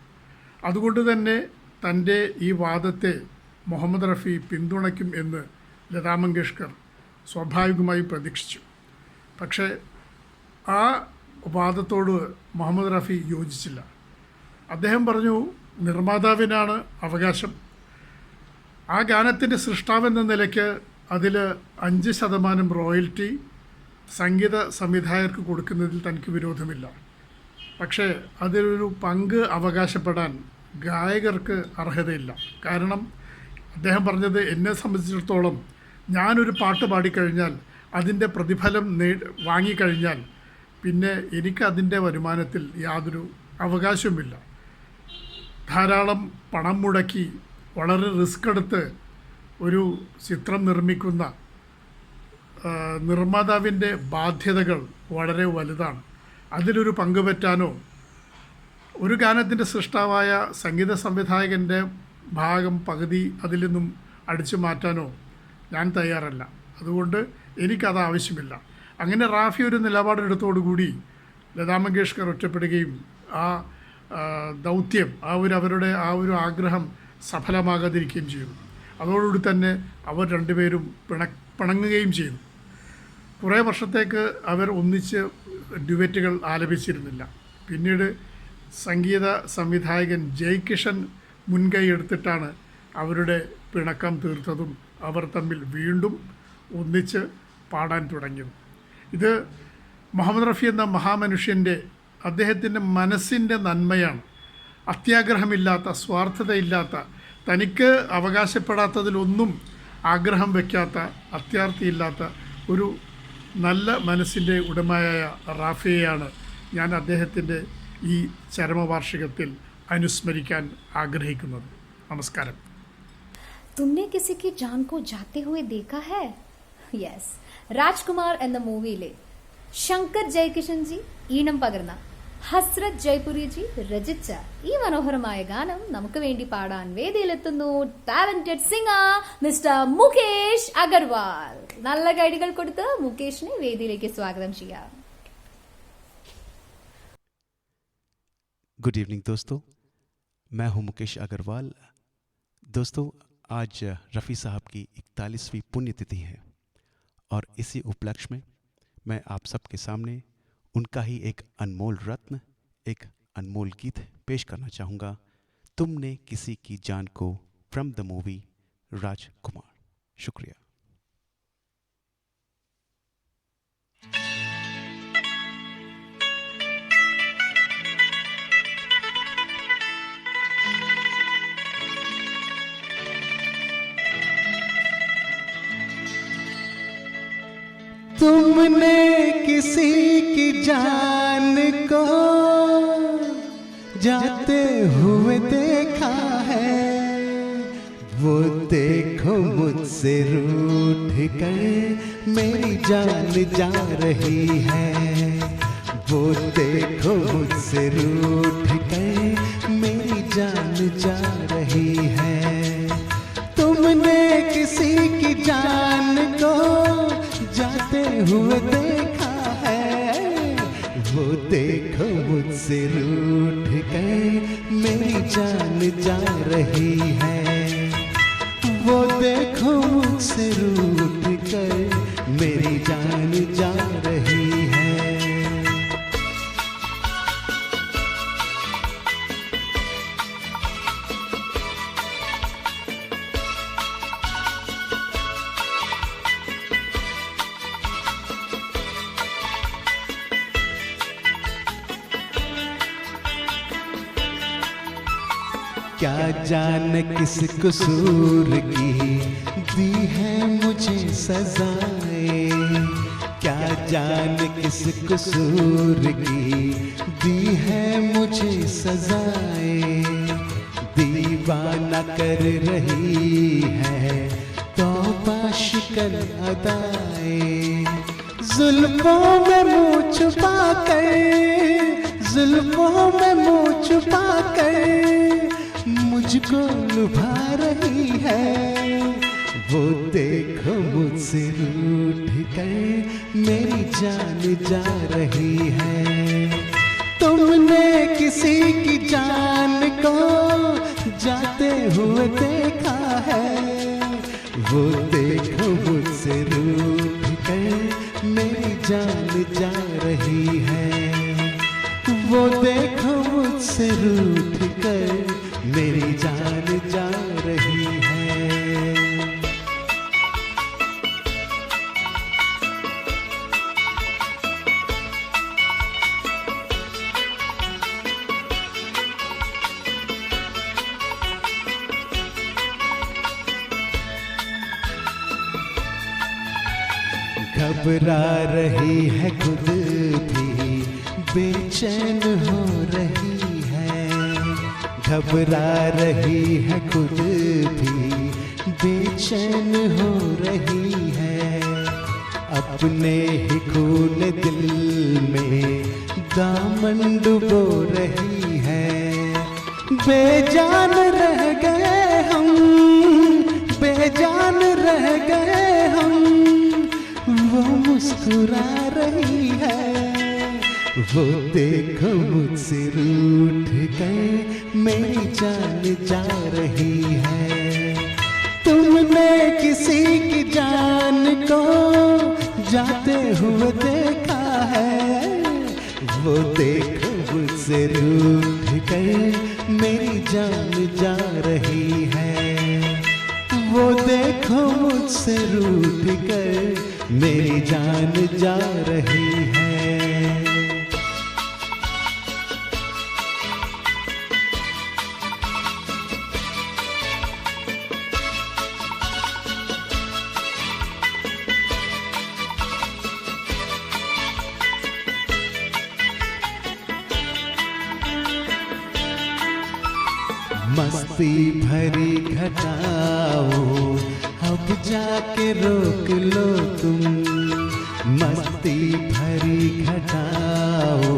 അതുകൊണ്ട് തന്നെ തൻ്റെ ഈ വാദത്തെ മുഹമ്മദ് റഫി പിന്തുണയ്ക്കും എന്ന് ലതാ മങ്കേഷ്കർ സ്വാഭാവികമായും പ്രതീക്ഷിച്ചു. പക്ഷേ ആ വാദത്തോട് മുഹമ്മദ് റഫി യോജിച്ചില്ല. അദ്ദേഹം പറഞ്ഞു, നിർമ്മാതാവിനാണ് അവകാശം. ആ ഗാനത്തിൻ്റെ സൃഷ്ടാവെന്ന നിലയ്ക്ക് അതിൽ 5% റോയൽറ്റി സംഗീത സംവിധായകർക്ക് കൊടുക്കുന്നതിൽ തനിക്ക് വിരോധമില്ല. പക്ഷേ അതിലൊരു പങ്ക് അവകാശപ്പെടാൻ ഗായകർക്ക് അർഹതയില്ല. കാരണം അദ്ദേഹം പറഞ്ഞത്, എന്നെ സംബന്ധിച്ചിടത്തോളം ഞാനൊരു പാട്ട് പാടിക്കഴിഞ്ഞാൽ അതിൻ്റെ പ്രതിഫലം വാങ്ങിക്കഴിഞ്ഞാൽ പിന്നെ എനിക്ക് അതിൻ്റെ വരുമാനത്തിൽ യാതൊരു അവകാശവുമില്ല. ധാരാളം പണം മുടക്കി വളരെ റിസ്ക് എടുത്ത് ഒരു ചിത്രം നിർമ്മിക്കുന്ന നിർമ്മാതാവിൻ്റെ ബാധ്യതകൾ വളരെ വലുതാണ്. അതിലൊരു പങ്കുപറ്റാനോ ഒരു ഗാനത്തിൻ്റെ സൃഷ്ടാവായ സംഗീത സംവിധായകൻ്റെ ഭാഗം പകുതി അതിൽ നിന്നും അടിച്ചു മാറ്റാനോ ഞാൻ തയ്യാറല്ല. അതുകൊണ്ട് എനിക്കത് ആവശ്യമില്ല. അങ്ങനെ റാഫി ഒരു നിലപാടെടുത്തോടുകൂടി ലതാ മങ്കേഷ്കർ ഒറ്റപ്പെടുകയും ആ ദൗത്യം അവരുടെ ഒരു ആഗ്രഹം സഫലമാകാതിരിക്കുകയും ചെയ്തു. അതോടുകൂടി തന്നെ അവർ രണ്ടുപേരും പിണങ്ങുകയും ചെയ്തു. കുറേ വർഷത്തേക്ക് അവർ ഒന്നിച്ച് ഡ്യുവറ്റുകൾ ആലപിച്ചിരുന്നില്ല. പിന്നീട് സംഗീത സംവിധായകൻ ജയ്കിഷൻ മുൻകൈ എടുത്തിട്ടാണ് അവരുടെ പിണക്കം തീർത്തതും അവർ തമ്മിൽ വീണ്ടും ഒന്നിച്ച് പാടാൻ തുടങ്ങിയത്. ഇത് മുഹമ്മദ് റഫി എന്ന മഹാമനുഷ്യൻ്റെ അദ്ദേഹത്തിൻ്റെ മനസ്സിൻ്റെ നന്മയാണ്. അത്യാഗ്രഹമില്ലാത്ത, സ്വാർത്ഥതയില്ലാത്ത, തനിക്ക് അവകാശപ്പെടാത്തതിലൊന്നും ആഗ്രഹം വയ്ക്കാത്ത, അത്യാർത്ഥിയില്ലാത്ത ഒരു നല്ല മനസ്സിൻ്റെ ഉടമയായ റാഫിയെയാണ് ഞാൻ അദ്ദേഹത്തിൻ്റെ ഈ ചരമവാർഷികത്തിൽ അനുസ്മരിക്കാൻ ആഗ്രഹിക്കുന്നത്. നമസ്കാരം. तुमने किसी की जान को जाते हुए देखा है? യെസ്, രാജ്കുമാർ എന്ന മൂവിയിലെ ശങ്കർ ജയകിഷൻ ജി ഈണം പകർന്ന ഹസ്രത് ജയ്പുരി ജി രചിച്ച ഈ മനോഹരമായ ഗാനം നമുക്ക് വേണ്ടി പാടാൻ വേദിയിലെത്തുന്നു talented singer mister Mukesh Agarwal. നല്ല കൈഡികൾ കൊടുത്ത് മുകേഷിനെ വേദിയിലേക്ക് സ്വാഗതം ചെയ്യാം. गुड इवनिंग दोस्तों, मैं हूं मुकेश अग्रवाल. दोस्तों, आज रफ़ी साहब की 41वीं पुण्यतिथि है और इसी उपलक्ष्य में मैं आप सबके सामने उनका ही एक अनमोल रत्न, एक अनमोल गीत पेश करना चाहूँगा. तुमने किसी की जान को, फ्रॉम द मूवी राजकुमार. शुक्रिया. तुमने किसी की जान को जाते हुए देखा है, वो देखो मुझसे रूठ कर मेरी जान जा रही है. वो देखो मुझसे रूठ कर मेरी जान जा रही है. तुमने किसी की जान को जाते हुए देखा है, वो देखो मुझसे रूठ कर मेरी जान जा रही है. वो देखो मुझसे रूठ कर मेरी जान जा रही है. क्या जाने किस कसूर की दी है मुझे सजाएं, क्या जाने किस कसूर की दी है मुझे सजाएं, दीवाना कर रही है तौबा शिकन अदाएं, जुल्फों में मुँह छुपा कर, जुल्फों में मुँह छुपा कर मुझको लुभा रही है, वो देखो मुझसे रूठ कर मेरी जान जा रही है। तुमने किसी की जान को जाते हुए देखा है, वो देखो मुझसे रूठ कर मेरी जान जा रही है, वो देखो मुझसे रूठ कर मेरी जान जा रही है। घबरा रही है खुद भी बेचैन हो रही है, घबरा रही है खुद भी बेचैन हो रही है, अपने ही खून दिल में दामन डुबो रही है, बेजान रह गए हम, बेजान रह गए हम, वो मुस्कुरा रही है, वो देखो मुझसे रूठ कर मेरी जान जा रही है। तुमने किसी की जान को जाते हुए देखा है, वो देखो मुझसे रूठ कर मेरी जान जा रही है, वो देखो मुझसे रूठ कर मेरी जान जा रही है। मस्ती भरी घटाओ अब जाके रोक लो तुम, मस्ती भरी घटाओ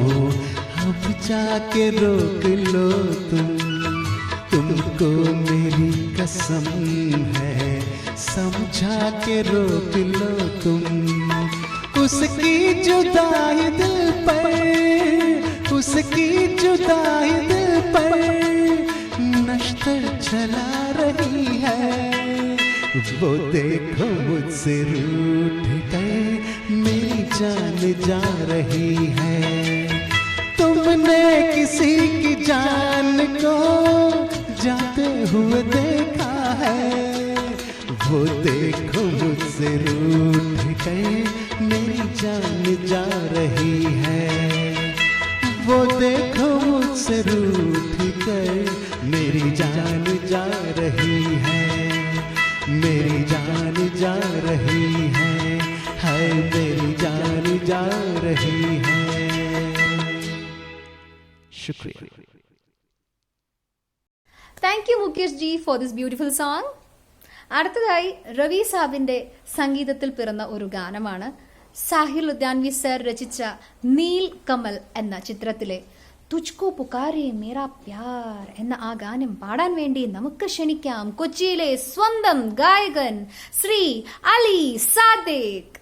अब जाके रोक लो तुमको मेरी कसम है समझा के रोक लो तुम, उसकी जुदाई दिल पर, उसकी जुदाई दिल पर नश्तर चला रही है, वो देखो मुझसे रूठ कर मेरी जान जा रही है। तुमने किसी की जान को जाते हुए देखा है, वो देखो मुझसे रूठ कर मेरी जान जा रही है, वो देखो मुझसे रूठ कर मेरी जान जा रही है, मेरी जान जा रही है, हाय मेरी जान जा रही है। शुक्रिया। Thank you Mukesh G for this beautiful song. അടുത്തതായി രവി സാബിന്റെ സംഗീതത്തിൽ പിറന്ന ഒരു ഗാനമാണ് സാഹിർ ലുധിയാൻവി സർ രചിച്ച നീൽ കമൽ എന്ന ചിത്രത്തിലെ തുജ്കോ പുകാരേ മേരാ പ്യാർ എന്ന ആ ഗാനം പാടാൻ വേണ്ടി നമുക്ക് ക്ഷണിക്കാം കൊച്ചിയിലെ സ്വന്തം ഗായകൻ ശ്രീ അലി സാദിഖ്.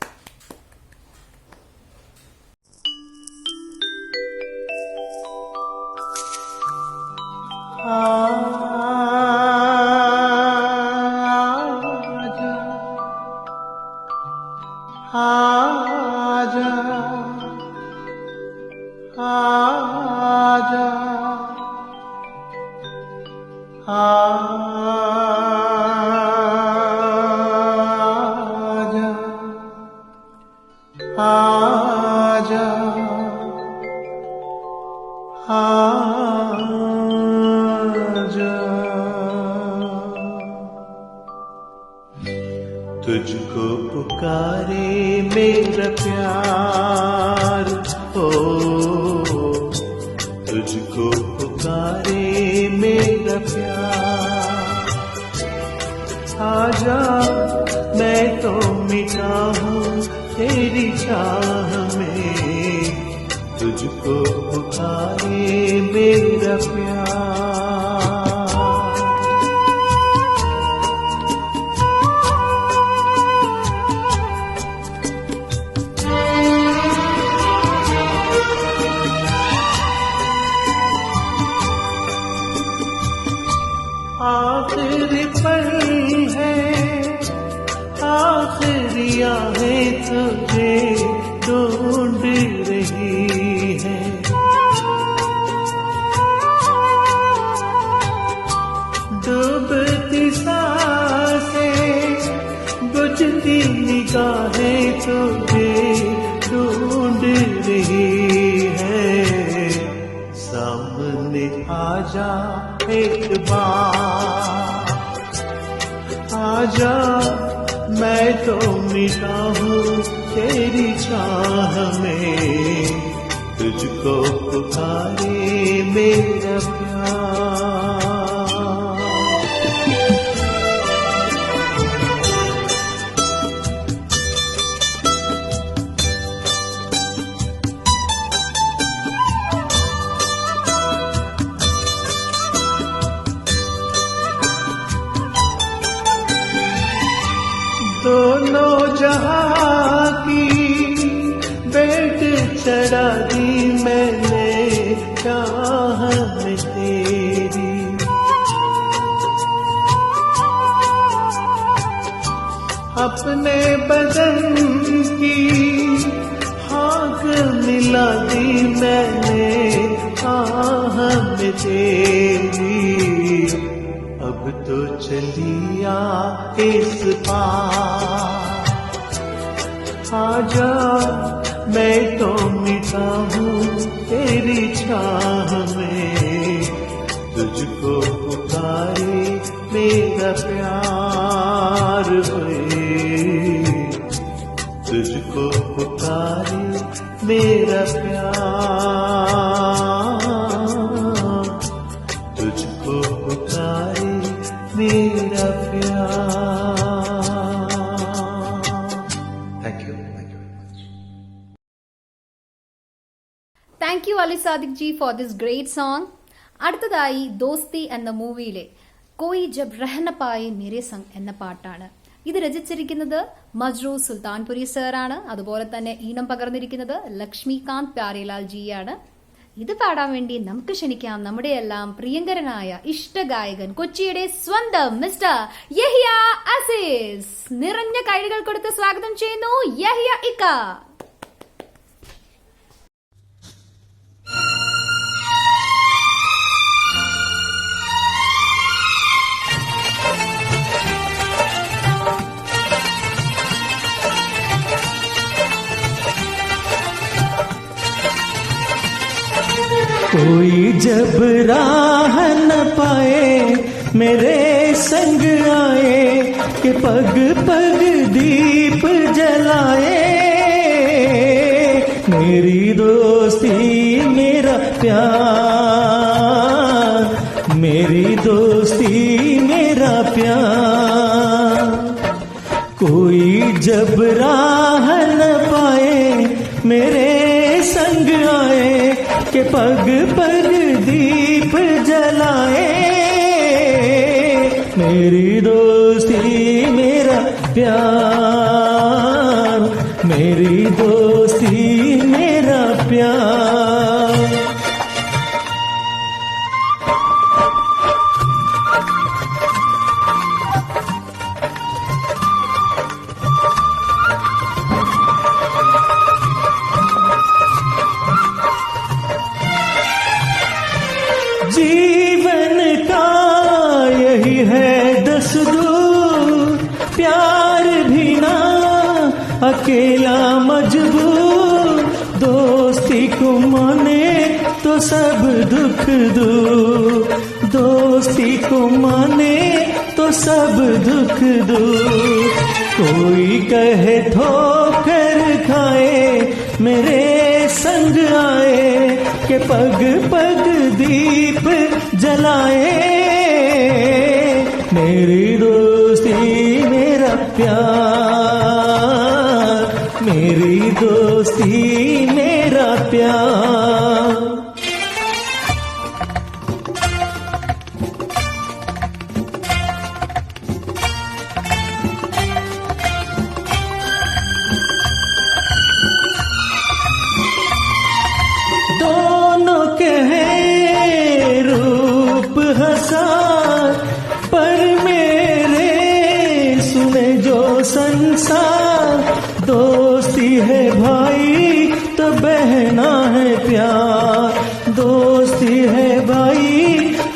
आजा तुझको पुकारे मेरा प्यार हो, तुझको पुकारे मेरा प्यार। आजा मैं तो मिटा हूँ तेरी चाह में, तुझको पुकारे मेरा प्यार। आखिरी पल है, आखिरी आहें तुझे ढूंढ रही है। डूबती सांसें, बुझती निगाहें तुझे ढूंढ रही है। सामने आजा एक बार, आजा मैं तो मिटा हूँ तेरी चाह में, तुझको पुकारे मेरा प्यार। दोनों जहां की बेट चढ़ा दी मैंने चाह में तेरी। अपने बदन की हाँक मिला दी मैंने आह में तेरी। अब तो चलिया इस पार, आजा मैं तो मिटा हूँ तेरी चाह में, तुझको पुकारे मेरा प्यार होए, तुझको पुकारे मेरा प्यार, तुझको पुकारे मेरा प्यार। Thank you very much. Thank you Ali Sadiq G for this great song. അടുത്തതായി ദോസ്തി എന്ന മൂവിയിലെ കോയി ജബ് റഹന പായെ മേരെ സംഗ് എന്ന പാട്ടാണ്. ഇത് രചിച്ചിരിക്കുന്നത് മജ്റൂ സുൽത്താൻപുരി സാറാണ്. അതുപോലെ തന്നെ ഈണം പകർന്നിരിക്കുന്നത് ലക്ഷ്മികാന്ത് പ്യാരിലാൽ ജിയാണ്. ഇത് പാടാൻ വേണ്ടി നമുക്ക് ക്ഷണിക്കാം നമ്മുടെ എല്ലാം പ്രിയങ്കരനായ ഇഷ്ടഗായകൻ കൊച്ചിയുടെ സ്വന്തം മിസ്റ്റർ യഹിയ അസീസ്. നിറഞ്ഞ കൈകൾ കൊടുത്ത് സ്വാഗതം ചെയ്യുന്നു യഹിയ ഇക്ക. कोई जब राह न पाए मेरे संग आए, कि पग पग दीप जलाए। मेरी दोस्ती मेरा प्यार, मेरी दोस्ती मेरा प्यार। कोई जब राह न पाए मेरे संग आए, के पग पग दीप जलाए। मेरी दोस्ती मेरा प्यार, मेरी दोस्ती मेरा प्यार। जीवन का यही है दस्तूर, प्यार भी ना अकेला मजबूर। दोस्ती को माने तो सब दुख दूर, दोस्ती को माने तो सब दुख दूर। कोई कहे ठोकर खाए मेरे संग आए के पग पग दीप जलाए। मेरी दोस्ती मेरा प्यार, मेरी दोस्ती मेरा प्यार। दोनों के हैं रूप हंसार, पर मेरे सुने जो संसार। दोस्ती है भाई तो बहना है प्यार, दोस्ती है भाई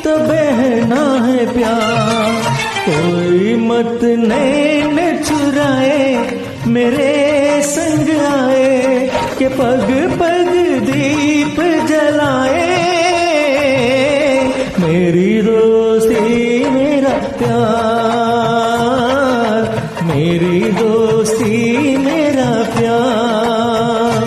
तो बहना है प्यार। कोई मत नैन चुराए मेरे संग आए के पग पग दीप जलाए। मेरी दोस्ती मेरा प्यार, मेरी दोस्ती मेरा प्यार।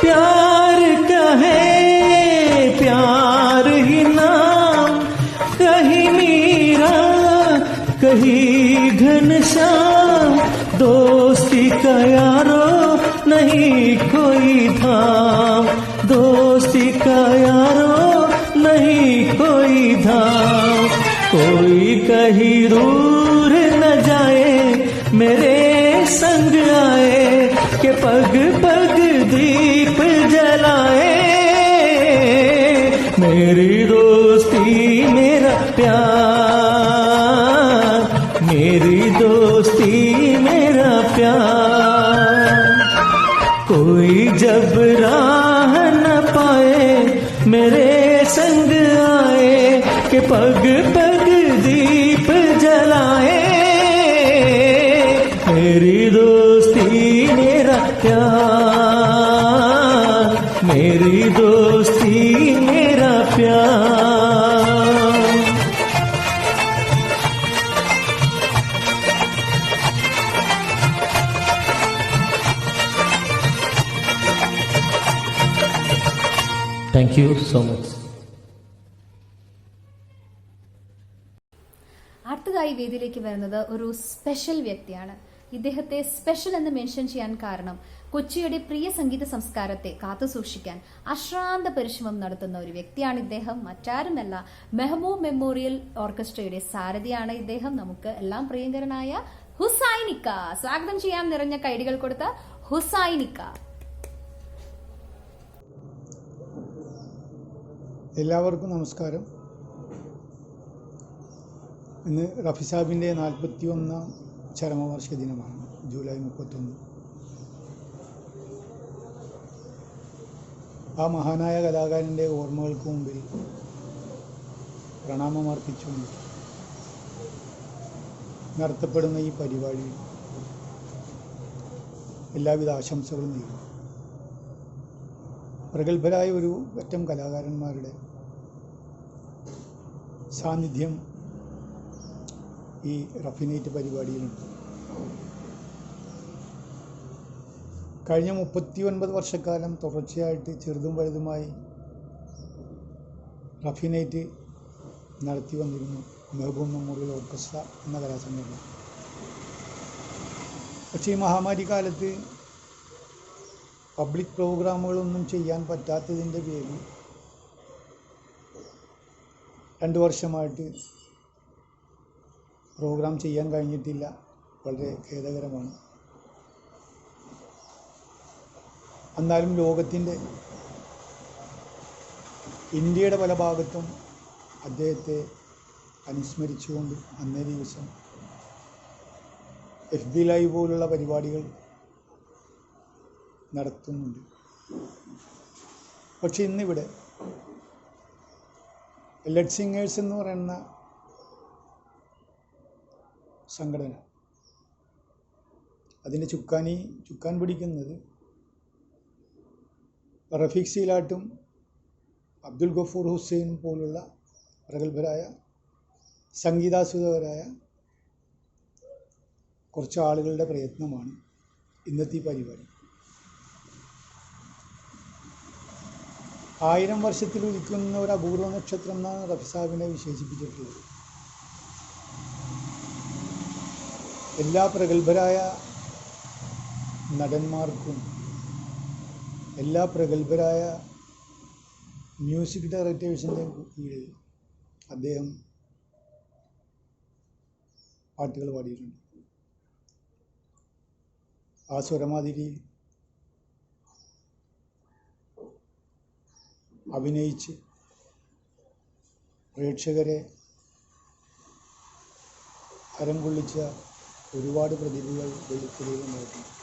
प्यार क्या है प्यार ही नाम, कहीं मीरा कहीं घनश्याम। दोस्ती का यारो नहीं कोई धाम, दोस्ती का यारो नहीं कोई धाम। कोई कहीं दूर न जाए मेरे संग आए के पग पग दीप जलाए। मेरी दोस्ती मेरा प्यार, मेरी दोस्ती मेरा प्यार। कोई जब राह न पाए मेरे संग आए के पग पग दीप जलाए। मेरी दोस्ती मेरा प्यार, मेरी दोस्ती मेरा प्यार। Thank you so much. അടുത്തതായി വേദിയിലേക്ക് വരുന്നത് ഒരു സ്പെഷ്യൽ വ്യക്തിയാണ്. ഇദ്ദേഹത്തെ സ്പെഷ്യൽ എന്ന് മെൻഷൻ ചെയ്യാൻ കാരണം കൊച്ചിയുടെ പ്രിയ സംഗീത സംസ്കാരത്തെ കാത്തുസൂക്ഷിക്കാൻ അശ്രാന്ത പരിശ്രമം നടത്തുന്ന ഒരു വ്യക്തിയാണ് ഇദ്ദേഹം. മറ്റാരുമല്ല, മെഹബൂബ് മെമ്മോറിയൽ ഓർക്കസ്ട്രയുടെ സാരഥിയാണ് ഇദ്ദേഹം. നമുക്ക് എല്ലാം പ്രിയങ്കരനായ ഹുസൈനിക്ക. സ്വാഗതം ചെയ്യാൻ നിറഞ്ഞ കൈഡികൾ കൊടുത്ത ഹുസൈനിക്ക. എല്ലാവർക്കും നമസ്കാരം. ഇന്ന് റഫി സാഹിബിൻ്റെ 41ാം ചരമവാർഷിക ദിനമാണ്, ജൂലൈ 31. ആ മഹാനായ കലാകാരൻ്റെ ഓർമ്മകൾക്ക് മുമ്പിൽ പ്രണാമമർപ്പിച്ചുകൊണ്ട് നടത്തപ്പെടുന്ന ഈ പരിപാടിയിൽ എല്ലാവിധ ആശംസകളും നേരുന്നു. പ്രഗത്ഭരായ ഒരു പറ്റം കലാകാരന്മാരുടെ സാന്നിധ്യം ഈ റഫി നൈറ്റ് പരിപാടിയിലുണ്ട്. കഴിഞ്ഞ 39 വർഷക്കാലം തുടർച്ചയായിട്ട് ചെറുതും വലുതുമായി റഫി നൈറ്റ് നടത്തി വന്നിരുന്നു മെഹബൂബ് മെമ്മോറിയൽ ഓർക്കസ്ട്ര എന്ന കലാസംഘടന. പക്ഷേ ഈ മഹാമാരി കാലത്ത് പബ്ലിക് പ്രോഗ്രാമുകളൊന്നും ചെയ്യാൻ പറ്റാത്തതിൻ്റെ പേരിൽ 2 വർഷമായിട്ട് പ്രോഗ്രാം ചെയ്യാൻ കഴിഞ്ഞിട്ടില്ല. വളരെ ഖേദകരമാണ്. എന്നാലും ലോകത്തിൻ്റെ ഇന്ത്യയുടെ പല ഭാഗത്തും അദ്ദേഹത്തെ അനുസ്മരിച്ചുകൊണ്ട് അന്നേ ദിവസം FB ലൈവ് പോലുള്ള പരിപാടികൾ നടത്തുന്നുണ്ട്. പക്ഷെ ഇന്നിവിടെ ലെഡ് സിംഗേഴ്സ് എന്ന് പറയുന്ന സംഘടന അതിൻ്റെ ചുക്കാൻ പിടിക്കുന്നത് റഫീഖ് സീലാട്ടും അബ്ദുൽ ഗഫൂർ ഹുസൈൻ പോലുള്ള പ്രഗത്ഭരായ സംഗീതാസ്വാദകരായ കുറച്ച് ആളുകളുടെ പ്രയത്നമാണ് ഇന്നത്തെ ഈ പരിപാടി. 1000 വർഷത്തിൽ ഉദിക്കുന്ന ഒരു അപൂർവ നക്ഷത്രം എന്നാണ് റഫി സാഹിബിനെ വിശേഷിപ്പിച്ചിട്ടുള്ളത്. എല്ലാ പ്രഗത്ഭരായ നടന്മാർക്കും എല്ലാ പ്രഗത്ഭരായ മ്യൂസിക് ഡയറക്ടേഴ്സിൻ്റെയും കീഴിൽ അദ്ദേഹം പാട്ടുകൾ പാടിയിട്ടുണ്ട്. ആ സ്വരമാതിരി അഭിനയിച്ച് പ്രേക്ഷകരെ ഹരം കൊള്ളിച്ച ഒരുപാട് പ്രതിഭകൾ വെളിപ്പെടുകയുണ്ടായിട്ടുണ്ട്.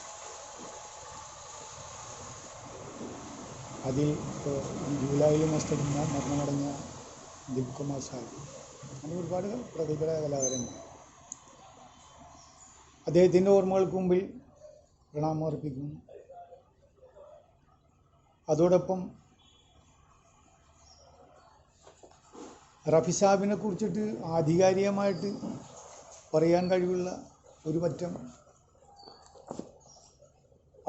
അതിൽ ഇപ്പോൾ ജൂലൈയിൽ മരണമടഞ്ഞ ദിലീപ് കുമാർ സാഹിബ്, അങ്ങനെ ഒരുപാട് പ്രഗത്ഭരായ കലാകാരന്മാർ. അദ്ദേഹത്തിൻ്റെ ഓർമ്മകൾക്ക് മുമ്പിൽ പ്രണാമം അർപ്പിക്കുന്നു. അതോടൊപ്പം റഫി സാഹിബിനെ കുറിച്ചിട്ട് ആധികാരികമായിട്ട് പറയാൻ കഴിവുള്ള ഒരു പറ്റം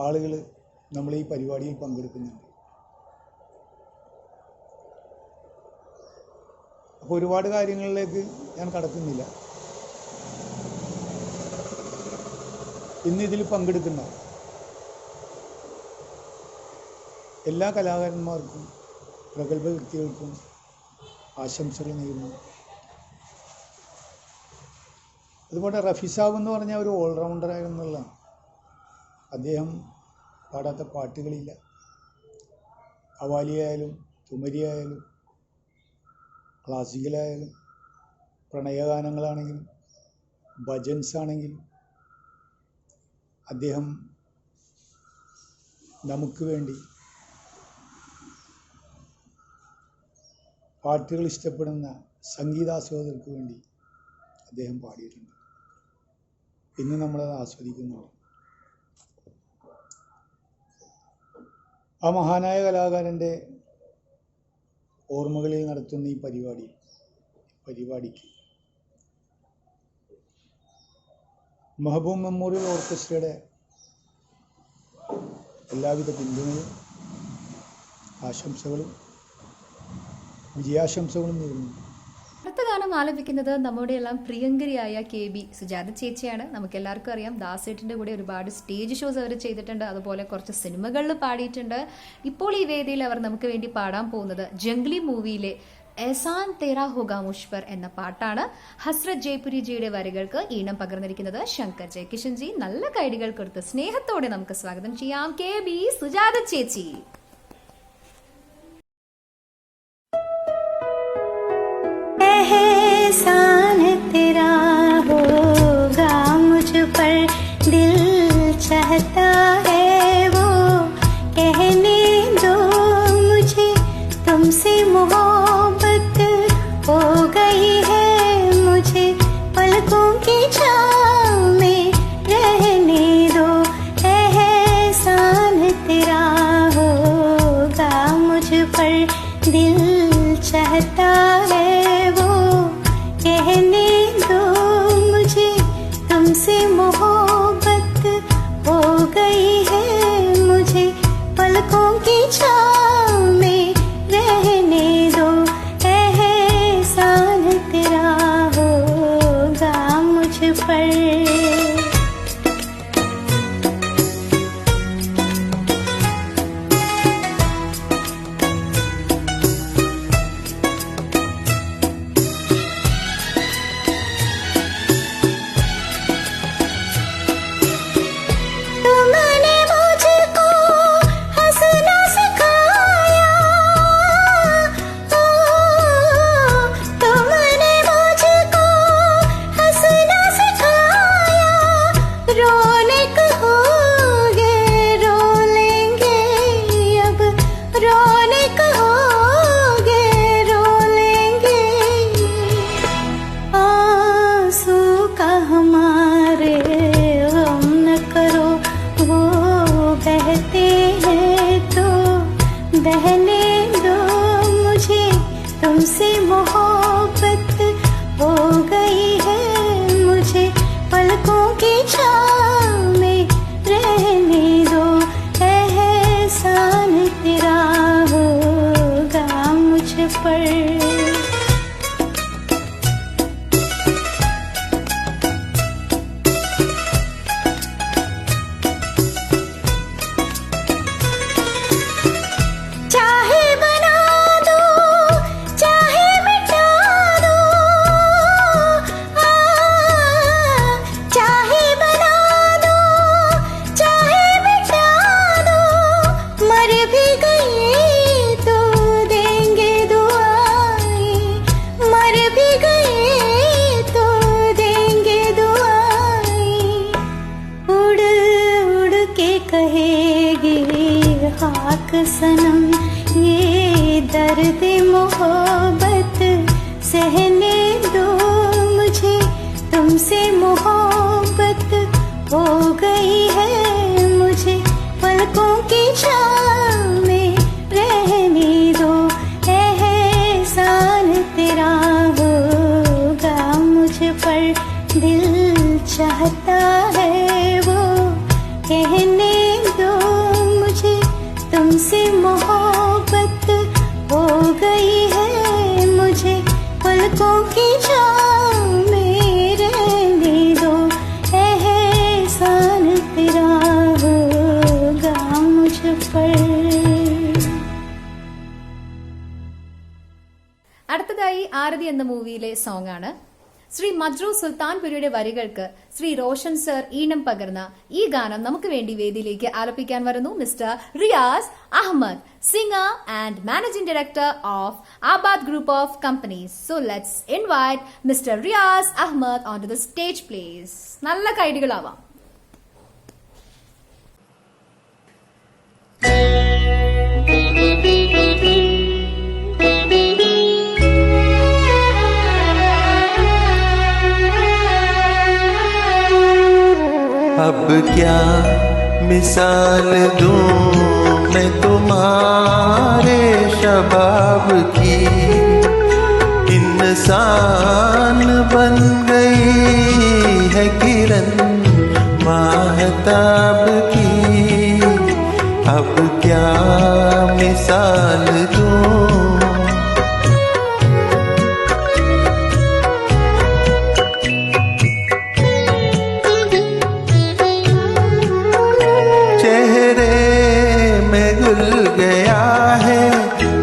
ആളുകൾ നമ്മൾ ഈ പരിപാടിയിൽ പങ്കെടുക്കുന്നുണ്ട്. അപ്പോൾ ഒരുപാട് കാര്യങ്ങളിലേക്ക് ഞാൻ കടക്കുന്നില്ല. ഇന്നിതിൽ പങ്കെടുക്കുന്ന എല്ലാ കലാകാരന്മാർക്കും പ്രഗത്ഭ വ്യക്തികൾക്കും ആശംസകൾ നേരുന്നു. അതുപോലെ റഫി സാബ് എന്ന് പറഞ്ഞാൽ ഒരു ഓൾറൗണ്ടറായിരുന്നുള്ളതാണ്. അദ്ദേഹം പാടാത്ത പാട്ടുകളില്ല. ഖവാലിയായാലും തുമരിയായാലും ക്ലാസിക്കലായാലും പ്രണയഗാനങ്ങളാണെങ്കിലും ഭജൻസ് ആണെങ്കിലും അദ്ദേഹം നമുക്ക് വേണ്ടി പാട്ടുകൾ ഇഷ്ടപ്പെടുന്ന സംഗീതാസ്വാദകർക്ക് വേണ്ടി അദ്ദേഹം പാടിയിട്ടുണ്ട്. ഇന്ന് നമ്മളത് ആസ്വദിക്കുന്നു. ആ മഹാനായ കലാകാരൻ്റെ ഓർമ്മകളിൽ നടത്തുന്ന ഈ പരിപാടിക്ക് മെഹബൂബ് മെമ്മോറിയൽ ഓർക്കസ്ട്രയുടെ എല്ലാവിധ പിന്തുണയും ആശംസകളും വിജയാശംസകളും നേരുന്നു. അടുത്ത ഗാനം ആലപിക്കുന്നത് നമ്മുടെ എല്ലാം പ്രിയങ്കരിയായ KB സുജാത ചേച്ചിയാണ്. നമുക്ക് എല്ലാവർക്കും അറിയാം, ദാസേട്ടിൻ്റെ കൂടെ ഒരുപാട് സ്റ്റേജ് ഷോസ് അവർ ചെയ്തിട്ടുണ്ട്. അതുപോലെ കുറച്ച് സിനിമകളിൽ പാടിയിട്ടുണ്ട്. ഇപ്പോൾ ഈ വേദിയിൽ അവർ നമുക്ക് വേണ്ടി പാടാൻ പോകുന്നത് ജംഗ്ലി മൂവിയിലെ എഹ്സാൻ തേരാ ഹോഗാ മുഷ് പർ എന്ന പാട്ടാണ്. ഹസ്രത് ജയ്പുരി ജിയുടെ വരികൾക്ക് ഈണം പകർന്നിരിക്കുന്നത് ശങ്കർ ജയകിഷൻ ജി. നല്ല കൈഡികൾ കൊടുത്ത് സ്നേഹത്തോടെ നമുക്ക് സ്വാഗതം ചെയ്യാം KB സുജാത ചേച്ചി. एहसान तेरा होगा मुझ पर दिल चाहता है वो कहने दो मुझे तुमसे मोहब्बत हो गई है मुझे पलकों की छाँव में रहने दो एहसान तेरा होगा मुझ पर दिल चाहता है कहने दो मुझे तुमसे मोहब्बत हो गई है मुझे पलकों की छाँव में रहने दो एहसान तेरा होगा मुझ पर। रहने दो मुझे तुमसे मोहब्बत हो गई है मुझे पलकों की छाँव में रहने दो एहसान तेरा होगा मुझ पर सनम ये दर्द मोहब्बत सहने दो मुझे तुमसे मोहब्बत हो गई है मुझे पलकों की छाँव में रहने दो एहसान तेरा होगा मुझ पर दिल चाहता है वो कहने दो मुझे तुमसे मोहब्बत हो गई है मुझे पलकों की छाँव में रहने दो एहसान तेरा होगा मुझ पर അടുത്തതായി ആരതി എന്ന മൂവിയിലെ സോങ് ആണ്. ശ്രീ മജ്രു സുൽത്താൻപുരിയുടെ വരികൾക്ക് ശ്രീ റോഷൻ സർ ഈണം പകർന്ന ഈ ഗാനം നമുക്ക് വേണ്ടി വേദിയിലേക്ക് ആലപിക്കാൻ വരുന്നു mister Riyas Ahmed, singer and managing director of Abad group of companies. So let's invite mister Riyas Ahmed on to the stage please. നല്ല കൈഡികളാവാം. अब क्या मिसाल दूं मैं तुम्हारे शबाब की इंसान बन गई है किरण माहताब की अब क्या मिसाल दूं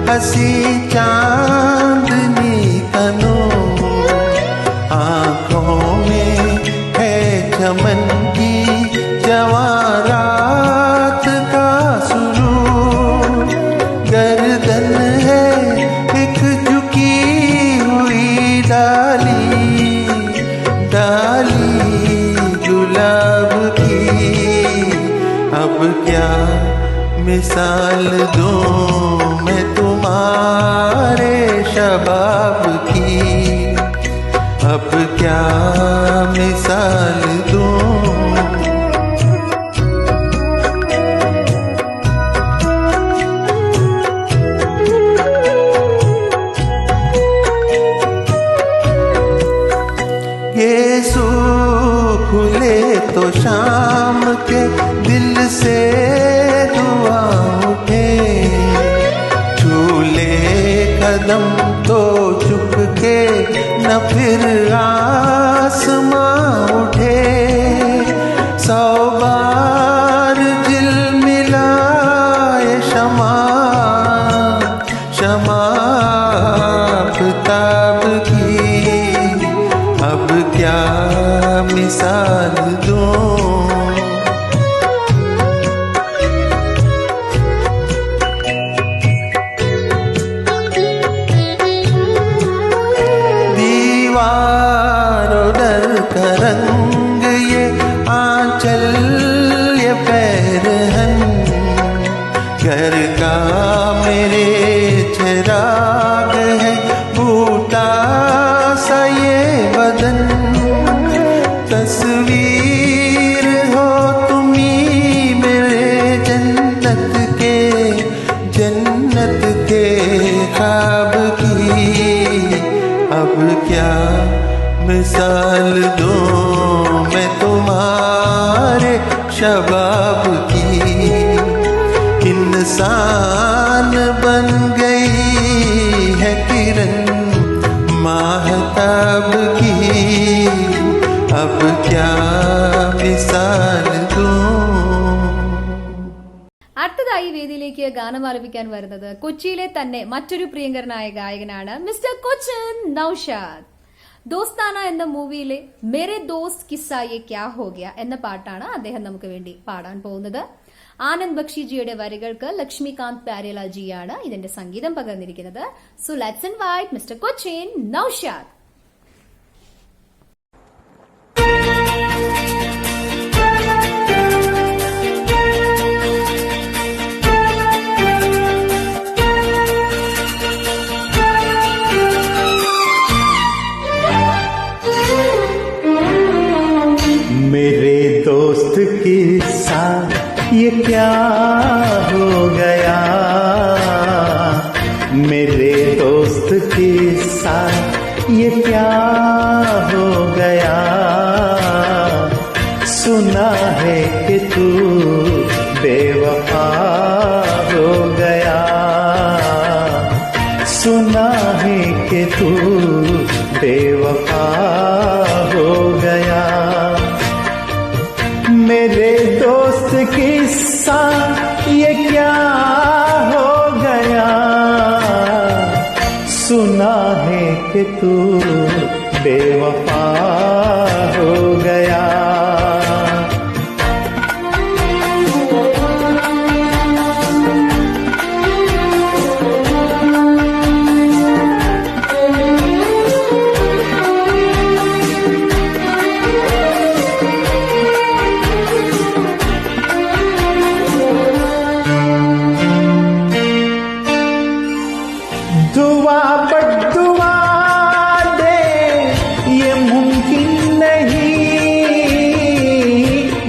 हसी चांदनी तनो आँखों में है चमन की जवारात का सुरूर गर्दन है एक झुकी हुई डाली डाली गुलाब की अब क्या मिसाल दूं मैं तुम्हारे शबाब की अब क्या मिसाल दूं ये सूख खुले तो शाम के दिल से दुआ उठे झूले कदम तो चुप के न फिर आसमां उठे 100 बार दिल मिलाए शमा शमा आफताब की अब क्या मिसाल दूं दीवारों डर का रंग ये आंचल ये पैरहन घर का मेरे चिराग है बूटा सा ये बदन तस्वीर हो तुम्ही मेरे जन्नत मिसाल दूं मैं तुम्हारे शबाब की, इंसान बन गई है किरण माहताब की, अब क्या मिसाल दूं. അടുത്തതായി വേദിയിലേക്ക് ഗാനം ആലപിക്കാൻ വരുന്നത് കൊച്ചിയിലെ തന്നെ മറ്റൊരു പ്രിയങ്കരനായ ഗായകനാണ് മിസ്റ്റർ കൊച്ചിൻ നൌഷാദ്. ദോസ്താന എന്ന മൂവിയിലെ മേരെ ദോസ്ത് കിസ്സാ യേ ക്യാ ഹോ ഗയാ എന്ന പാട്ടാണ് അദ്ദേഹം നമുക്ക് വേണ്ടി പാടാൻ പോകുന്നത്. ആനന്ദ് ബക്ഷിജിയുടെ വരികൾക്ക് ലക്ഷ്മികാന്ത് പ്യാരേലാജിയാണ് ഇതിന്റെ സംഗീതം പകർന്നിരിക്കുന്നത്. So let's invite mister Cochin Noushad. मेरे दोस्त के साथ ये क्या हो गया, मेरे दोस्त के साथ ये क्या हो गया, सुना है कि तू बेवफा हो गया, सुना है कि तू बेवफा हो गया. मेरे दोस्त के साथ ये क्या हो गया, सुना है कि तू बेवफा हो गया. दुआ बद्दुआ दे ये मुमकिन नहीं,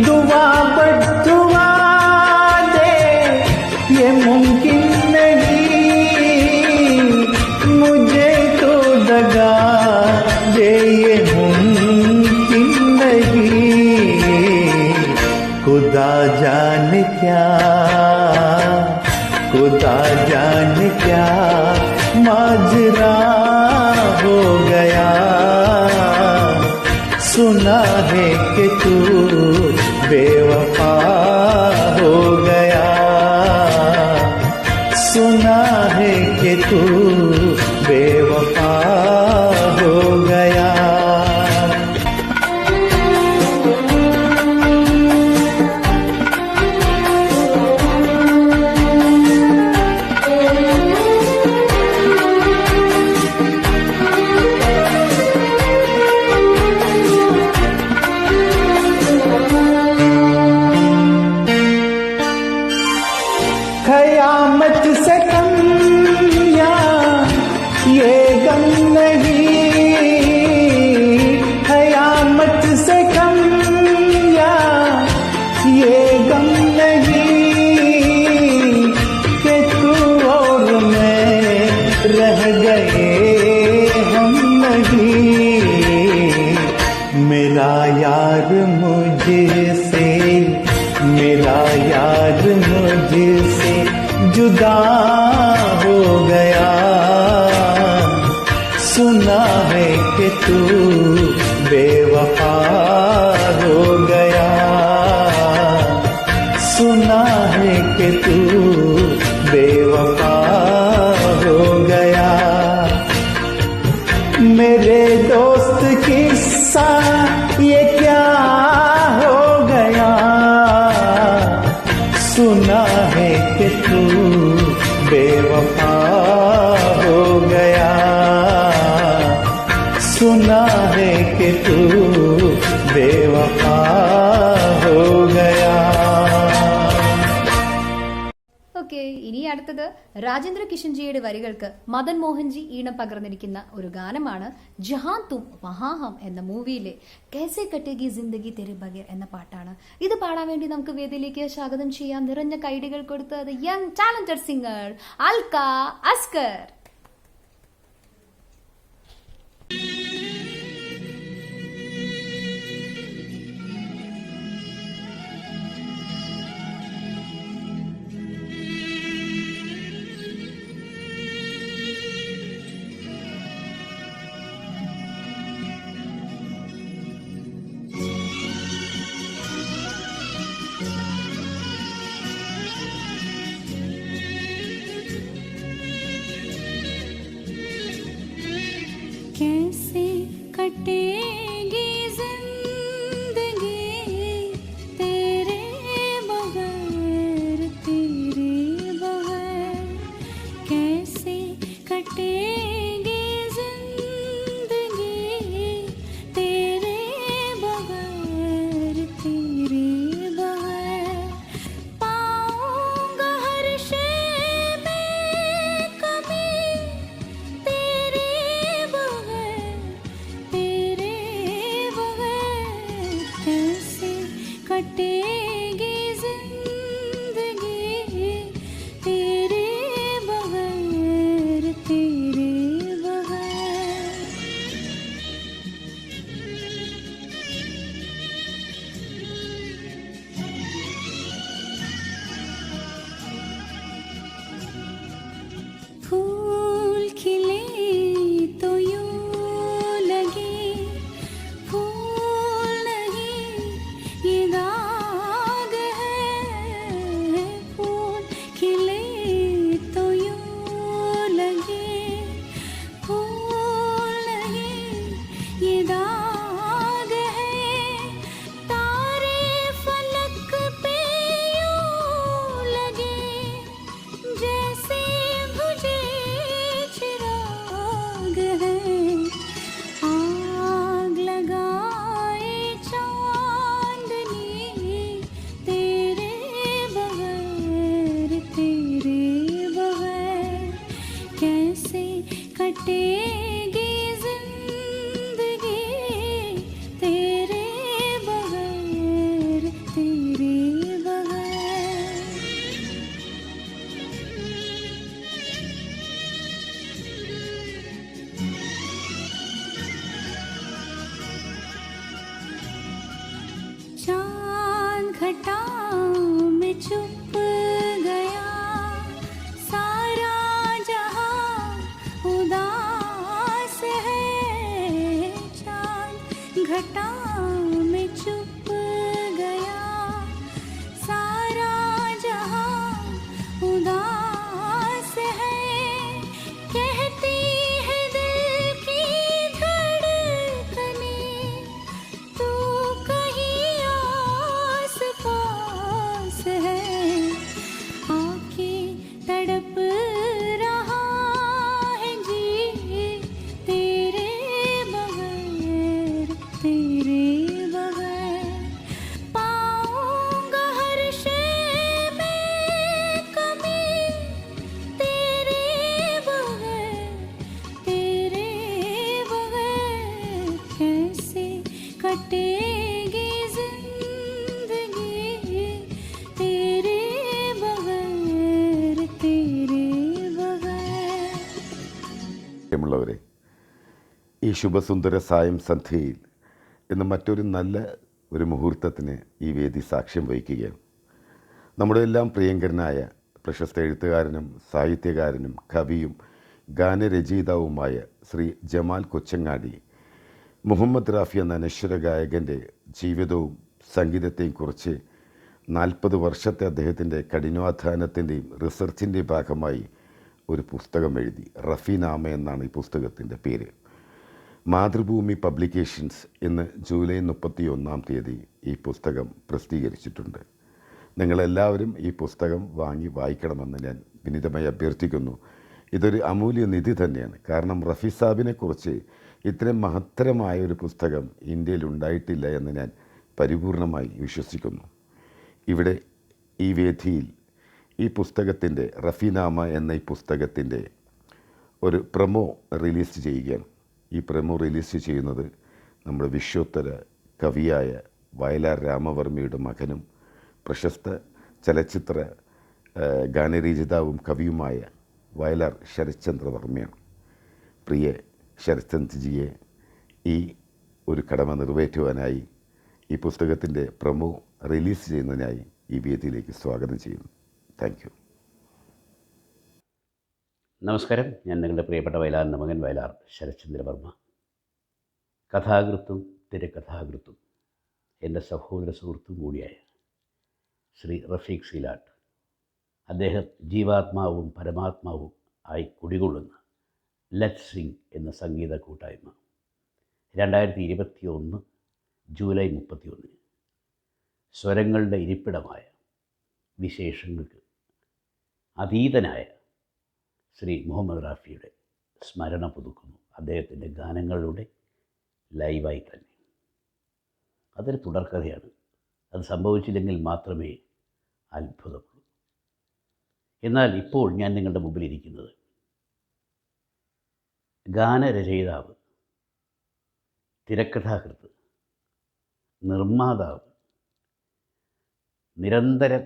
दुआ बद्दुआ दे ये मुमकिन नहीं, मुझे तो दगा दे ये मुमकिन नहीं. खुदा जाने क्या, खुदा जाने क्या माजरा हो गया, सुना है कि तू बेवफा हो गया, सुना है कि तू बेवफा हो गया. कयामत से कम या ये गम नहीं, कयामत से कम या ये गम नहीं, कि तू और मैं रह गए हम नहीं. मेरा यार मुझसे, मेरा यार मुझसे जुदा हो गया, सुना है कि तू बेवफा हो गया, सुना है कि तू बेवफा हो गया. मेरे दोस्त के साथ ये क्या हो गया, सुना है कि तू बेवफा हो गया, सुना है कि तू बेवफा हो गया. ഓക്കെ, ഇനി അടുത്തത് രാജേന്ദ്ര കിഷൻജിയുടെ വരികൾക്ക് മദൻ മോഹൻജി ഈണം പകർന്നിരിക്കുന്ന ഒരു ഗാനമാണ് ജഹാൻ തും വഹാ ഹം എന്ന മൂവിയിലെ കൈസെ കട്ടേഗി ജിന്ദഗി തെരെ ബഗൈർ എന്ന പാട്ടാണ്. ഇത് പാടാൻ വേണ്ടി നമുക്ക് വേദിയിലേക്ക് സ്വാഗതം ചെയ്യാം. നിറഞ്ഞ കൈഡികൾ കൊടുത്തത് young talented singer Alka Askar. कटेगी जिंदगी तेरे बगैर तेरे बगैर। चांद घटाओं में छुप गया सारा जहां उदास है। चांद घटाओं में छुप गया सारा जहां उदास है। कहती है दिल की धड़कनें तू कहीं आस पास है। आके तड़प रहा है जी तेरे बगैर तेरे बगैर। पाऊंगा हर शय में कमी तेरे बगैर तेरे बगैर। कैसे कटेगी जिंदगी तेरे बगैर तेरे बगैर। പ്രിയമുള്ളവരെ, ഈ ശുഭസുന്ദര സായം സന്ധ്യയിൽ ഇന്ന് മറ്റൊരു നല്ല ഒരു മുഹൂർത്തത്തിന് ഈ വേദി സാക്ഷ്യം വഹിക്കുകയാണ്. നമ്മുടെ എല്ലാം പ്രിയങ്കരനായ പ്രശസ്ത എഴുത്തുകാരനും സാഹിത്യകാരനും കവിയും ഗാനരചയിതാവുമായ ശ്രീ ജമാൽ കൊച്ചങ്ങാടി മുഹമ്മദ് റാഫി എന്ന അനശ്വര ഗായകൻ്റെ ജീവിതവും സംഗീതത്തെയും കുറിച്ച് 40 വർഷത്തെ അദ്ദേഹത്തിൻ്റെ കഠിനാധ്വാനത്തിൻ്റെയും റിസർച്ചിൻ്റെയും ഭാഗമായി ഒരു പുസ്തകം എഴുതി. റഫീനാമ എന്നാണ് ഈ പുസ്തകത്തിൻ്റെ പേര്. മാതൃഭൂമി പബ്ലിക്കേഷൻസ് ഇന്ന് ജൂലൈ 31 ഈ പുസ്തകം പ്രസിദ്ധീകരിച്ചിട്ടുണ്ട്. നിങ്ങളെല്ലാവരും ഈ പുസ്തകം വാങ്ങി വായിക്കണമെന്ന് ഞാൻ വിനീതമായി അഭ്യർത്ഥിക്കുന്നു. ഇതൊരു അമൂല്യ നിധി തന്നെയാണ്. കാരണം റഫി സാബിനെക്കുറിച്ച് ഇത്രയും മഹത്തരമായ ഒരു പുസ്തകം ഇന്ത്യയിൽ ഉണ്ടായിട്ടില്ല എന്ന് ഞാൻ പരിപൂർണമായി വിശ്വസിക്കുന്നു. ഇവിടെ ഈ വേദിയിൽ ഈ പുസ്തകത്തിൻ്റെ റഫീനാമ എന്ന ഈ പുസ്തകത്തിൻ്റെ ഒരു പ്രൊമോ റിലീസ് ചെയ്യുകയാണ്. ഈ പ്രൊമോ റിലീസ് ചെയ്യുന്നത് നമ്മുടെ വിശ്വോത്തര കവിയായ വയലാർ രാമവർമ്മയുടെ മകനും പ്രശസ്ത ചലച്ചിത്ര ഗാനരചയിതാവും കവിയുമായ വയലാർ ശരത്ചന്ദ്ര വർമ്മയാണ്. പ്രിയ ശരത്ചന്ദ്രജിയെ ഈ ഒരു കടമ നിറവേറ്റുവാനായി ഈ പുസ്തകത്തിൻ്റെ പ്രൊമോ റിലീസ് ചെയ്യുന്നതിനായി ഈ വേദിയിലേക്ക് സ്വാഗതം ചെയ്യുന്നു. Thank you. നമസ്കാരം. ഞാൻ നിങ്ങളുടെ പ്രിയപ്പെട്ട വയലാറിൻ്റെ മകൻ വയലാർ ശരത്ചന്ദ്ര വർമ്മ. കഥാകൃത്തും തിരക്കഥാകൃത്തും എൻ്റെ സഹോദര സുഹൃത്തും കൂടിയായ ശ്രീ റഫീഖ് സീലാട്ട്, അദ്ദേഹം ജീവാത്മാവും പരമാത്മാവും ആയി കുടികൊള്ളുന്ന ലെറ്റ്സ് സിംഗ് എന്ന സംഗീത കൂട്ടായ്മ 2021 ജൂലൈ 31 സ്വരങ്ങളുടെ ഇരിപ്പിടമായ വിശേഷങ്ങൾക്ക് അതീതനായ ശ്രീ മുഹമ്മദ് റാഫിയുടെ സ്മരണ പുതുക്കുന്നു. അദ്ദേഹത്തിൻ്റെ ഗാനങ്ങളിലൂടെ ലൈവായി തന്നെ. അതൊരു തുടർക്കഥയാണ്. അത് സംഭവിച്ചില്ലെങ്കിൽ മാത്രമേ അത്ഭുതമുള്ളൂ. എന്നാൽ ഇപ്പോൾ ഞാൻ നിങ്ങളുടെ മുമ്പിലിരിക്കുന്നത് ഗാനരചയിതാവ്, തിരക്കഥാകൃത്ത്, നിർമ്മാതാവ്, നിരന്തരം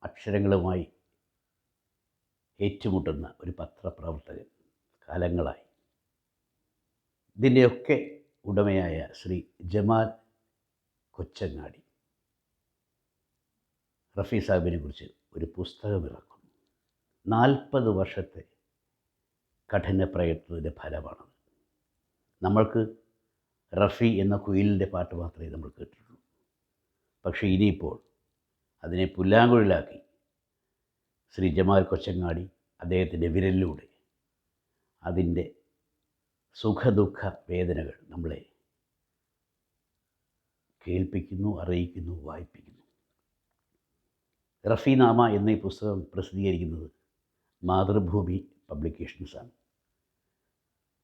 അക്ഷരങ്ങളുമായി ഏറ്റുമുട്ടുന്ന ഒരു പത്രപ്രവർത്തകൻ കാലങ്ങളായി. ഇതിൻ്റെയൊക്കെ ഉടമയായ ശ്രീ ജമാൽ കൊച്ചങ്ങാടി റഫി സാഹിബിനെ കുറിച്ച് ഒരു പുസ്തകം ഇറക്കുന്നു. 40 വർഷത്തെ കഠിന പ്രയത്നത്തിൻ്റെ ഫലമാണത്. നമ്മൾക്ക് റഫി എന്ന കുയിലിൻ്റെ പാട്ട് മാത്രമേ നമ്മൾ കേട്ടിട്ടുള്ളൂ. പക്ഷേ ഇനിയിപ്പോൾ അതിനെ പുല്ലാങ്കുഴലാക്കി ശ്രീ ജമാൽ കൊച്ചങ്ങാടി അദ്ദേഹത്തിൻ്റെ വിരലിലൂടെ അതിൻ്റെ സുഖദുഃഖ വേദനകൾ നമ്മളെ കേൾപ്പിക്കുന്നു, അറിയിക്കുന്നു, വായിപ്പിക്കുന്നു. റഫീനാമ എന്ന ഈ പുസ്തകം പ്രസിദ്ധീകരിക്കുന്നത് മാതൃഭൂമി പബ്ലിക്കേഷൻസാണ്.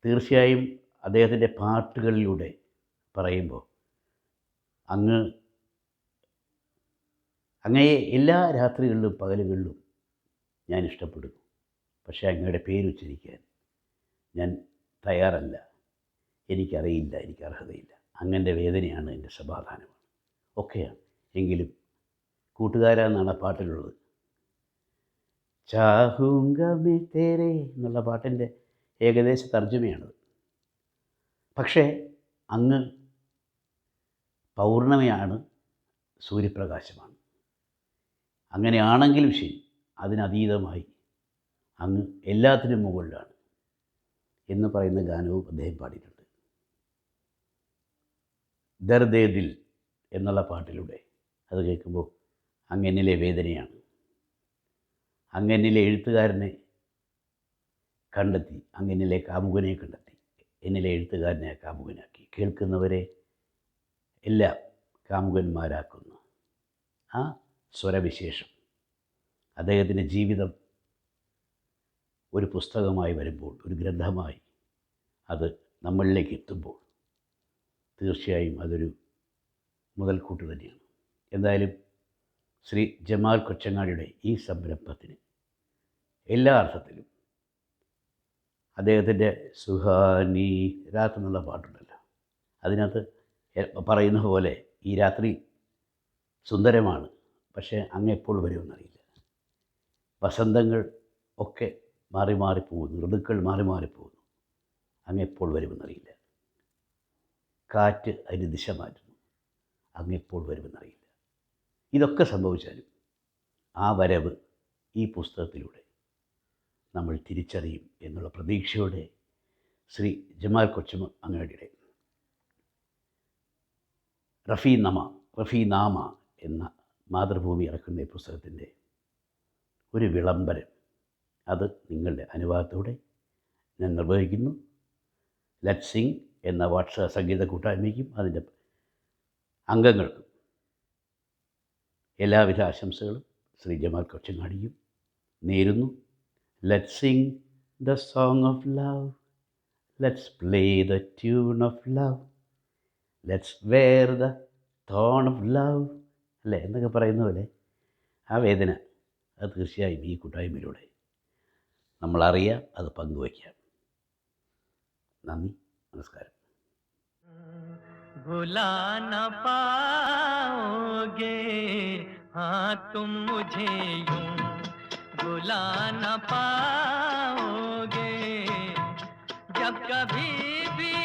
തീർച്ചയായും അദ്ദേഹത്തിൻ്റെ പാട്ടുകളിലൂടെ പറയുമ്പോൾ അങ്ങയെ എല്ലാ രാത്രികളിലും പകലുകളിലും ഞാൻ ഇഷ്ടപ്പെടുന്നു. പക്ഷേ അങ്ങയുടെ പേരുച്ചരിക്കാൻ ഞാൻ തയ്യാറല്ല, എനിക്കറിയില്ല, എനിക്ക് അർഹതയില്ല. അങ്ങനെ വേദനയാണ്, എൻ്റെ സമാധാനമാണ്, ഒക്കെയാണ്. എങ്കിലും കൂട്ടുകാരെന്നാണ് ആ പാട്ടിലുള്ളത്. ചാഹൂങ്ക മേ തേരെ എന്നുള്ള പാട്ടിൻ്റെ ഏകദേശ തർജ്ജമയാണത്. പക്ഷേ അങ്ങ് പൗർണമിയാണ്, സൂര്യപ്രകാശമാണ്. അങ്ങനെയാണെങ്കിലും ശരി, അതിനതീതമായി അങ്ങ് എല്ലാത്തിനും മുകളിലാണ് എന്ന് പറയുന്ന ഗാനവും അദ്ദേഹം പാടിയിട്ടുണ്ട്. ദർദേ ദിൽ എന്നുള്ള പാട്ടിലൂടെ അത് കേൾക്കുമ്പോൾ അങ്ങെന്നിലെ വേദനയാണ്, അങ്ങെന്നിലെ എഴുത്തുകാരനെ കണ്ടെത്തി, അങ്ങെന്നിലെ കാമുകനെ കണ്ടെത്തി, എന്നിലെ എഴുത്തുകാരനെ കാമുകനാക്കി, കേൾക്കുന്നവരെ എല്ലാം കാമുകന്മാരാക്കുന്ന ആ സ്വരവിശേഷം അദ്ദേഹത്തിൻ്റെ ജീവിതം ഒരു പുസ്തകമായി വരുമ്പോൾ, ഒരു ഗ്രന്ഥമായി അത് നമ്മളിലേക്ക് എത്തുമ്പോൾ തീർച്ചയായും അതൊരു മുതൽക്കൂട്ട് തന്നെയാണ്. എന്തായാലും ശ്രീ ജമാൽ കൊച്ചങ്ങാടിയുടെ ഈ സംരംഭത്തിന് എല്ലാ അർത്ഥത്തിലും അദ്ദേഹത്തിൻ്റെ സുഹാനി രാത്ത് എന്നുള്ള പാട്ടുണ്ടല്ലോ, അതിനകത്ത് പറയുന്ന പോലെ ഈ രാത്രി സുന്ദരമാണ്, പക്ഷേ അങ്ങ് എപ്പോൾ വരുമെന്നറിയില്ല. വസന്തങ്ങൾ ഒക്കെ മാറി മാറിപ്പോകുന്നു, ഋതുക്കൾ മാറി മാറിപ്പോകുന്നു, അങ്ങ് എപ്പോൾ വരുമെന്നറിയില്ല. കാറ്റ് അതിന് ദിശ മാറ്റുന്നു, അങ്ങ് എപ്പോൾ വരുമെന്നറിയില്ല. ഇതൊക്കെ സംഭവിച്ചാലും ആ വരവ് ഈ പുസ്തകത്തിലൂടെ നമ്മൾ തിരിച്ചറിയും എന്നുള്ള പ്രതീക്ഷയോടെ ശ്രീ ജമാൽ കൊച്ചങ്ങാടിയുടെ റഫീനാമ എന്ന മാതൃഭൂമി ഇറക്കുന്ന ഈ പുസ്തകത്തിൻ്റെ ഒരു വിളംബരം അത് നിങ്ങളുടെ അനുവാദത്തോടെ ഞാൻ നിർവഹിക്കുന്നു. ലെറ്റ് സിംഗ് എന്ന വാട്സാപ്പ് സംഗീത കൂട്ടായ്മയ്ക്കും അതിൻ്റെ അംഗങ്ങൾക്കും എല്ലാവിധ ആശംസകളും ശ്രീ ജമാൽ കൊച്ചങ്ങാടിയും നേരുന്നു. Let sing the song of love, let's play the tune of love, let's wear the thorn of love അല്ലേ എന്നൊക്കെ പറയുന്ന പോലെ ആ വേദന അത് തീർച്ചയായും ഈ കൂട്ടായ്മയിലൂടെ നമ്മളറിയാം, അത് പങ്കുവയ്ക്കാം. നന്ദി, നമസ്കാരം. भुला न पाओगे हाँ तुम मुझे यूं भुला न पाओगे जब कभी भी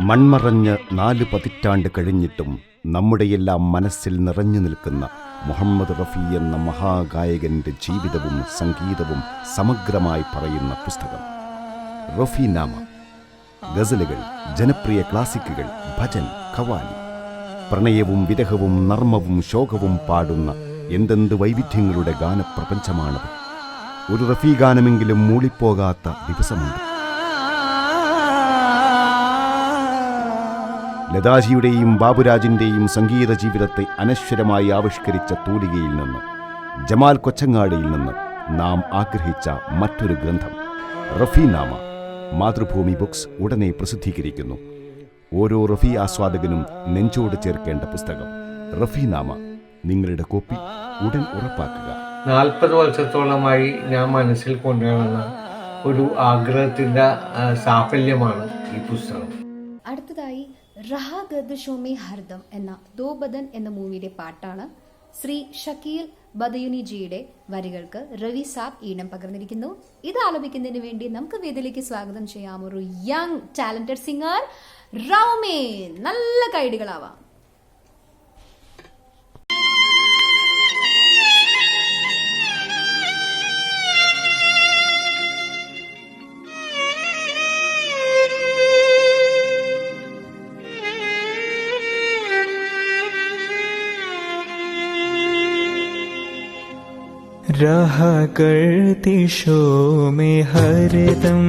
മൺമറഞ്ഞ് 4 പതിറ്റാണ്ട് കഴിഞ്ഞിട്ടും നമ്മുടെയെല്ലാം മനസ്സിൽ നിറഞ്ഞു നിൽക്കുന്ന മുഹമ്മദ് റഫി എന്ന മഹാഗായകന്റെ ജീവിതവും സംഗീതവും സമഗ്രമായി പറയുന്ന പുസ്തകം റഫീനാമ. ഗസലുകൾ, ജനപ്രിയ ക്ലാസിക്കുകൾ, ഭജൻ, ഖവാലി, പ്രണയവും വിരഹവും നർമ്മവും ശോകവും പാടുന്ന എന്തെന്ത് വൈവിധ്യങ്ങളുടെ ഗാനപ്രപഞ്ചമാണത്. ഒരു റഫി ഗാനമെങ്കിലും മൂളിപ്പോകാത്ത ദിവസമുണ്ട്. ലതാജിയുടെയും ബാബുരാജിൻ്റെയും സംഗീത ജീവിതത്തെ അനശ്വരമായി ആവിഷ്കരിച്ച തൂലികയിൽ നിന്ന്, ജമാൽ കൊച്ചങ്ങാടിയിൽ നിന്ന് നാം ആഗ്രഹിച്ച മറ്റൊരു ഗ്രന്ഥം റഫീനാമ. മാതൃഭൂമി ബുക്സ് ഉടനെ പ്രസിദ്ധീകരിക്കുന്നു. ഓരോ റഫി ആസ്വാദകനും നെഞ്ചോട് ചേർക്കേണ്ട പുസ്തകം റഫീനാമ. നിങ്ങളുടെ കോപ്പി ഉടൻ ഉറപ്പാക്കുക. 40 വർഷത്തോളമായി ഞാൻ മനസ്സിൽ കൊണ്ടുവരുന്ന ഒരു ആഗ്രഹത്തിൻ്റെ സാഫല്യമാണ് ഈ പുസ്തകം. അടുത്തതായി റഹാ ഗർദിഷോമേ ഹർദം എന്ന ദോ ബദൻ എന്ന മൂവിയുടെ പാട്ടാണ്. ശ്രീ ഷക്കീൽ ബദയുനിജിയുടെ വരികൾക്ക് രവി സാബ് ഈണം പകർന്നിരിക്കുന്നു. ഇത് ആലപിക്കുന്നതിന് വേണ്ടി നമുക്ക് വേദിയിലേക്ക് സ്വാഗതം ചെയ്യാം ഒരു യങ് ടാലന്റഡ് സിംഗർ റൗമേ. നല്ല കൈഡികളാവാം. रहा गर्दिशों में हरदम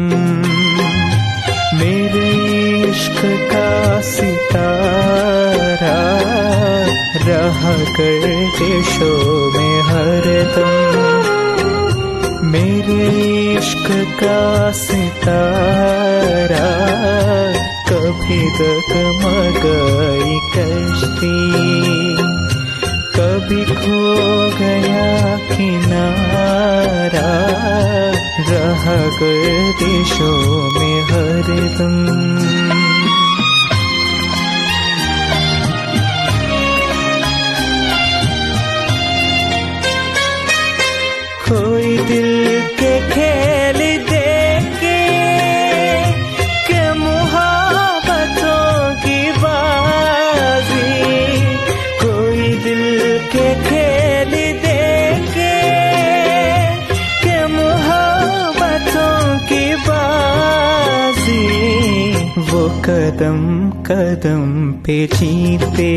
मेरे इश्क का सितारा, रहा गर्दिशों में हरदम मेरे इश्क का सितारा, कभी डगमगाई कश्ती कभी खो गया किनारा रहा गर्दिशों में हरदम कोई दिल के खेल देखे के मुहाबतों की बाजी कोई दिल के खेल देखे के मुहाबतों की बाजी वो कदम कदम पे जीते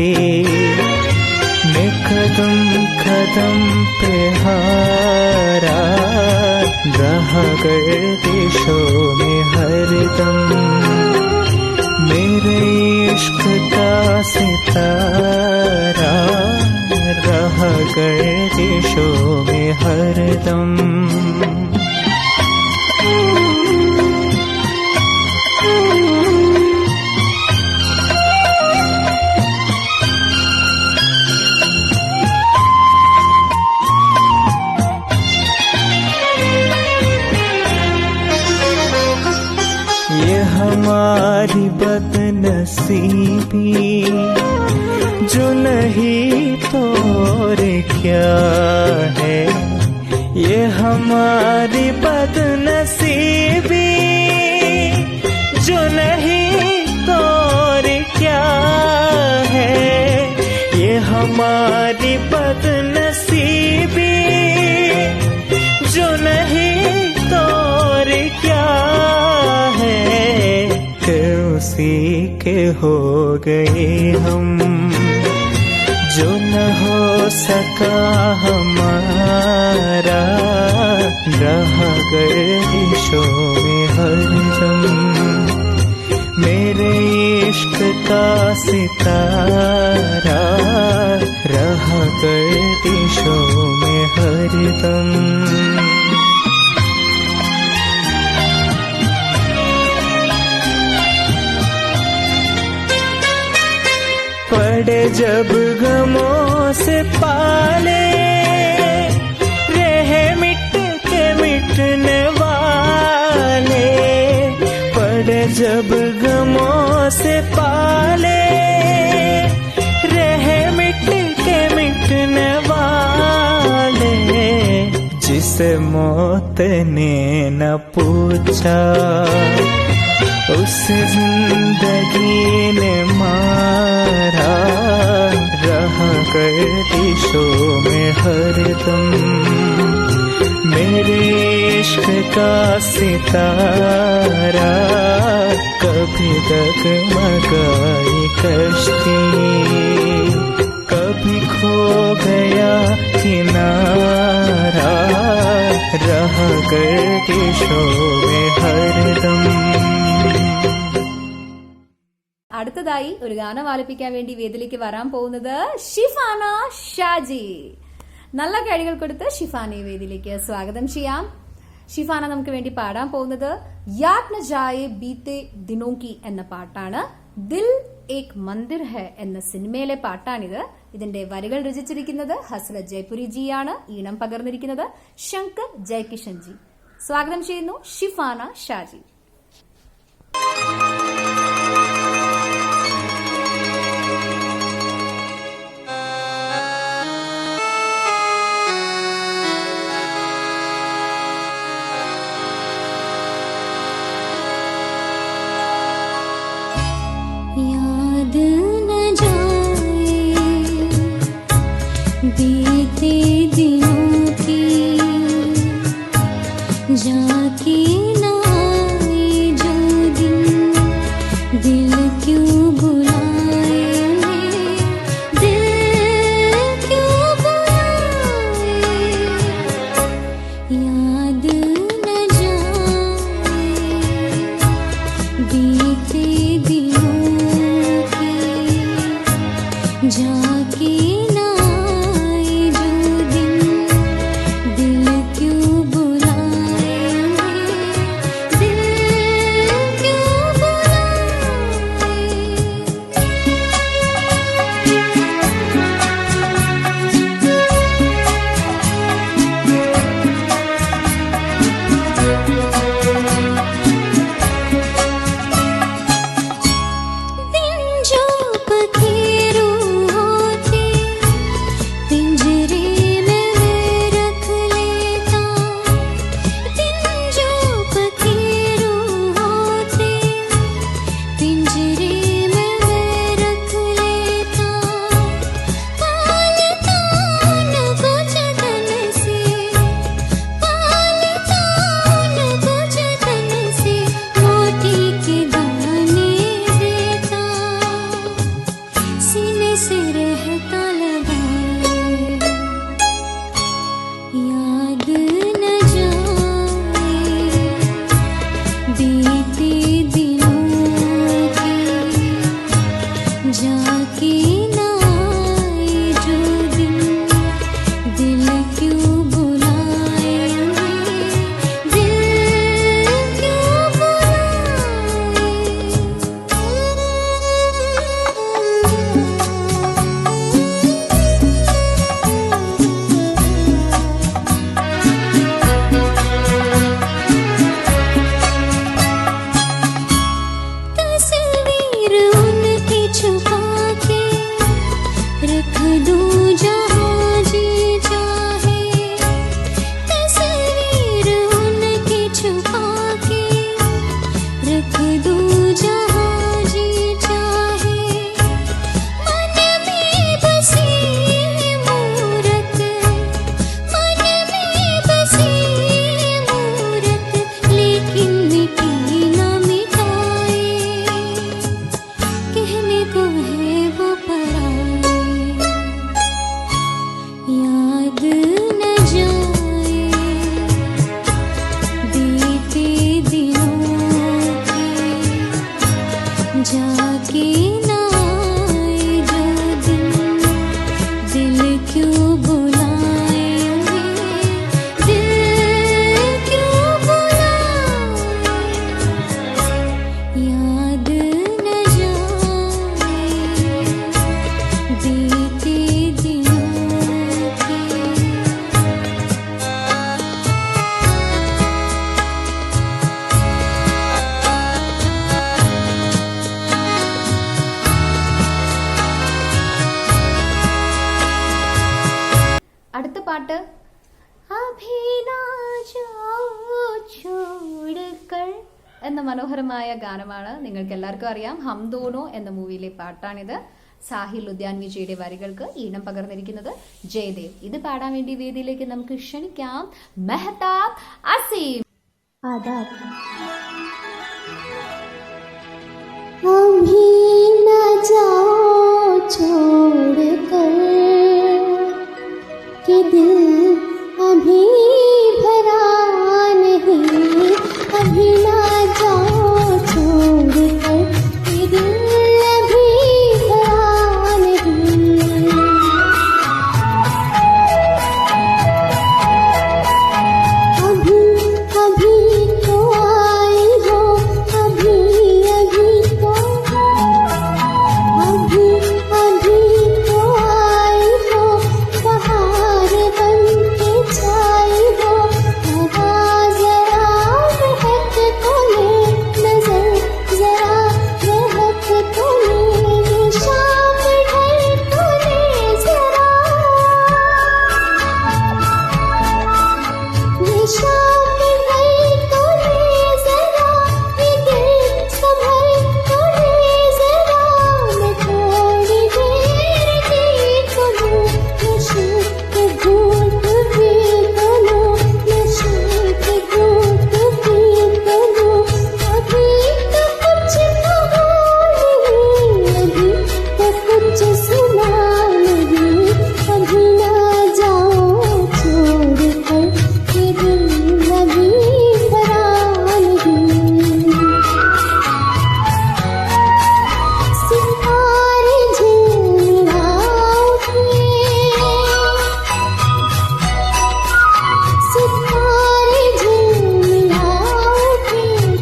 मैं कदम कदम पे हारा रहा गर्दिशों में हरदम मेरे इश्क का सितारा रहा गर्दिशों में हरदम हमारी बदनसीबी जो नहीं तो और क्या है ये हमारी बदनसीबी जो नहीं तो और क्या है ये हमारी बदनसीबी जो नहीं तो और क्या उसी के हो गए हम जो न हो सका हमारा रहा गर्दिशों में हरदम मेरे इश्क का सितारा रहा गर्दिशों में हरदम पड़े जब गमों से पाले रहे मिट के मिटने वाले पड़े जब गमों से पाले रहे मिट के मिटने वाले जिसे मौत ने न पूछा उस जिंदगी ने मारा रहा गर्दिशों में हरदम मेरे इश्क का सितारा कभी डगमगाई कश्ती कभी खो गया किनारा रहा गर्दिशों में हरदम അടുത്തതായി ഒരു ഗാനം ആലപിക്കാൻ വേണ്ടി വേദിയിലേക്ക് വരാൻ പോകുന്നത് ഷിഫാന ഷാജി. നല്ല കഴികൾ കൊടുത്ത് ഷിഫാനയെ വേദിയിലേക്ക് സ്വാഗതം ചെയ്യാം. ഷിഫാന നമുക്ക് വേണ്ടി പാടാൻ പോകുന്നത് യാദ് ന ജായേ ബീത്തെ ദിനോं की എന്ന പാട്ടാണ്. ദിൽ ഏക് മന്ദിർ ഹൈ എന്ന സിനിമയിലെ പാട്ടാണിത്. ഇതിന്റെ വരികൾ രചിച്ചിരിക്കുന്നത് ഹസ്രത് ജയ്പുരി ജിയാണ്. ഈണം പകർന്നിരിക്കുന്നത് ശങ്കർ ജയകിഷൻ ജി. സ്വാഗതം ചെയ്യുന്നു ഷിഫാന ഷാജി. याद न जाए बीते दिनों की जाके ना आए जो दिन दिल क्यों बुलाए दिल क्यों बुलाए याद न जाए बीते दिनों जाके ना आए जो दिन दिल क्यों बुलाए എന്ന മനോഹരമായ ഗാനമാണ്. നിങ്ങൾക്ക് എല്ലാവർക്കും അറിയാം, ഹം ദോനോ എന്ന മൂവിയിലെ പാട്ടാണിത്. സാഹിൽ ലുദ്യാൻ വിജയുടെ വരികൾക്ക് ഈണം പകർന്നിരിക്കുന്നത് ജയദേവ്. ഇത് പാടാൻ വേണ്ടി വേദിയിലേക്ക് നമുക്ക് ക്ഷണിക്കാം മെഹ്താബ് അസീം. अभी न जाओ छोड़ कर कि दिल अभी भरा नहीं, अभी न जाओ छोड़ कर कि दिल अभी भरा नहीं। अभी अभी तो आई हो, अभी अभी तो, अभी अभी तो आई हो, बहार बन के छाई हो। जरा जरा महक तो ले नजर, जरा महक तो ले, ये शाम ढल तो ले जरा, ये शाम ढल तो ले जरा, ये दिल संभल तो ले जरा। मैं थोड़ी देर की तो लूं, नशे के घूंट भी तो लूं, नशे के घूंट भी तो लूं। अभी तो कुछ कहा नहीं, अभी तो कुछ सुना नहीं, अभी ना जाओ छोड़ कर कि दिल अभी भरा नहीं। सितारे झिलमिलाओगे, सितारे झिलमिलाओगे,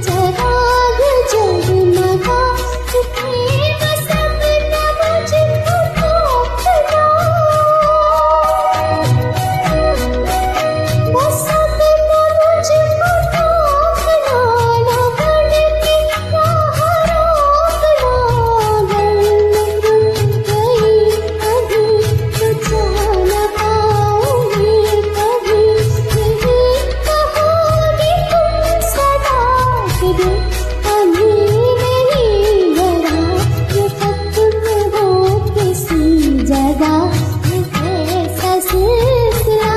चराग जगमगा उठेगा सपना मुझको टोकना, बस सपना मुझको टोकना, ना बढ़ के राह रोकना। अगर मैं रुक गई कभी तो जा न पाऊंगी कभी, यही कहोगी तुम सदा कि दिल अभी नहीं भरा। ये खत हो किसी जगह, ये ऐसा सिलसिला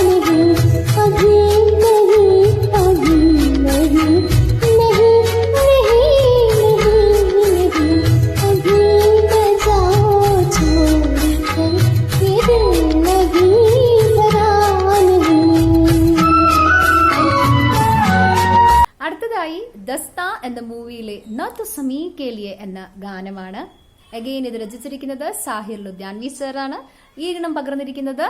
नहीं, अभी नहीं, अभी नहीं, नहीं नहीं नहीं, अभी न जाओ छोड़ कर कि दिल अभी भरा नहीं। അടുത്തതായി ദസ്ത എന്ന മൂവിയിലെ ന തു സമീ കെ ലിയെ എന്ന ഗാനമാണ്. അഗെയിൻ ഇത് രചിച്ചിരിക്കുന്നത് സാഹിർ ലുദ്യാൻവി സാറാണ്. ഈണം പകർന്നിരിക്കുന്നത്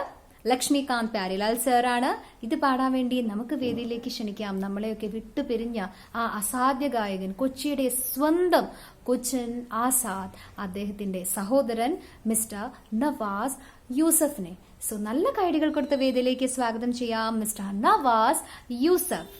ലക്ഷ്മികാന്ത് പ്യാരിലാൽ സാറാണ്. ഇത് പാടാൻ വേണ്ടി നമുക്ക് വേദിയിലേക്ക് ക്ഷണിക്കാം നമ്മളെയൊക്കെ വിട്ടുപിരിഞ്ഞ ആ അസാധ്യ ഗായകൻ, കൊച്ചിയുടെ സ്വന്തം കൊച്ചിൻ ആസാദ്, അദ്ദേഹത്തിന്റെ സഹോദരൻ മിസ്റ്റർ നവാസ് യൂസഫിനെ. സോ നല്ല കൈഡികൾ കൊടുത്ത വേദിയിലേക്ക് സ്വാഗതം ചെയ്യാം മിസ്റ്റർ നവാസ് യൂസഫ്.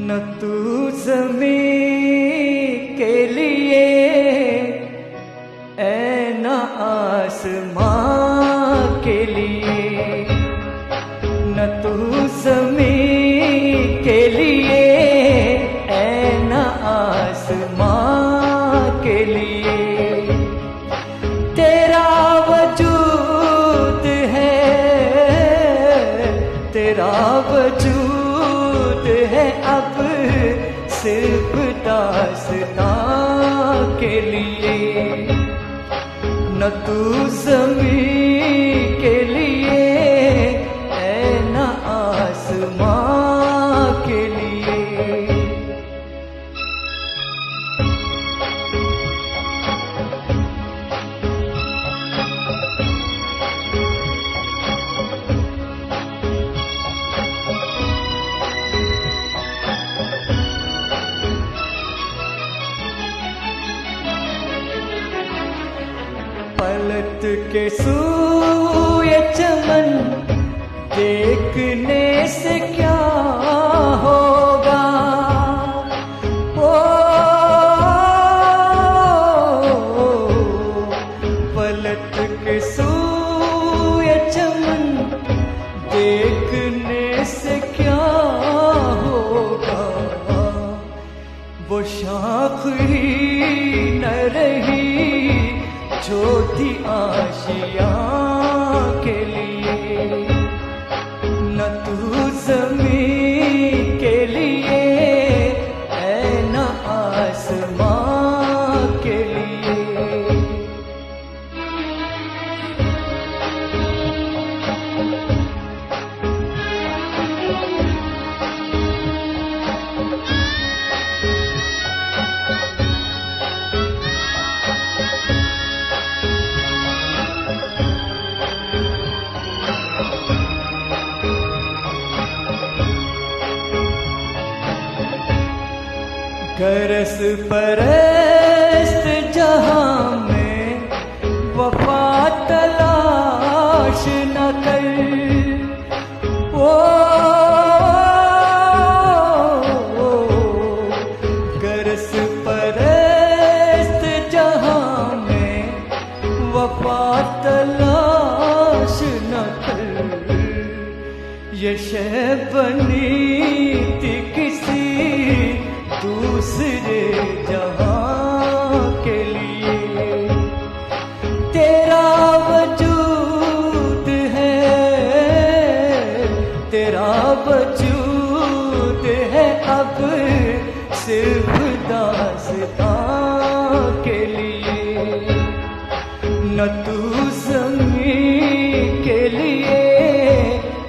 न तू ज़मीं के लिए ऐ न आसमां के लिए, न तू ज़मीं के लिए ऐ न आसमां के लिए। तेरा वजूद है, तेरा वजूद है अब सिर्फ दास्तां के लिए। न तू ज़मीं के लिए ऐ न आसमां के लिए। पलट के सूए चमन देखने से क्या होगा, ओ पलट के सोए चमन, देखने से क्या होगा, वो शाख ही न रही जो थी आशियाँ के लिए, न तू ज़मीं के लिए है न आसमां के लिए। गरस परस्त जहां में वफा तलाश न कर, ओ गरस परस्त जहां में वफा तलाश न कर, ये शय बनी थी किसी दूसरे जहां के लिए। तेरा वजूद है, तेरा वजूद है अब सिर्फ दास्तां के लिए, न तू ज़मीं के लिए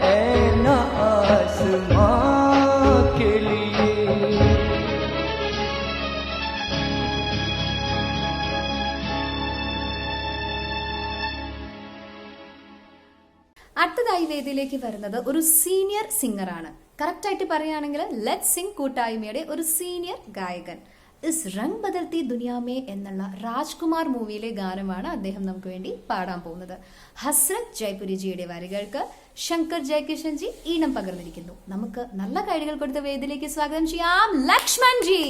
है न आसमां के लिए। അടുത്തതായി വേദിയിലേക്ക് വരുന്നത് ഒരു സീനിയർ സിംഗറാണ്. കറക്റ്റായിട്ട് പറയുകയാണെങ്കിൽ ലെറ്റ് സിംഗ് കൂട്ടായ്മയുടെ ഒരു സീനിയർ ഗായകൻ. ഇസ് റംഗ് ബദൽത്തി ദുനിയാമേ എന്നുള്ള രാജ്കുമാർ മൂവിയിലെ ഗാനമാണ് അദ്ദേഹം നമുക്ക് വേണ്ടി പാടാൻ പോകുന്നത്. ഹസ്രത് ജയ്പുരിജിയുടെ വരികൾക്ക് ശങ്കർ ജയകിഷൻ ജി ഈണം പകർന്നിരിക്കുന്നു. നമുക്ക് നല്ല കൈകൾ കൊടുത്ത വേദിയിലേക്ക് സ്വാഗതം ചെയ്യാം ലക്ഷ്മൺ ജി.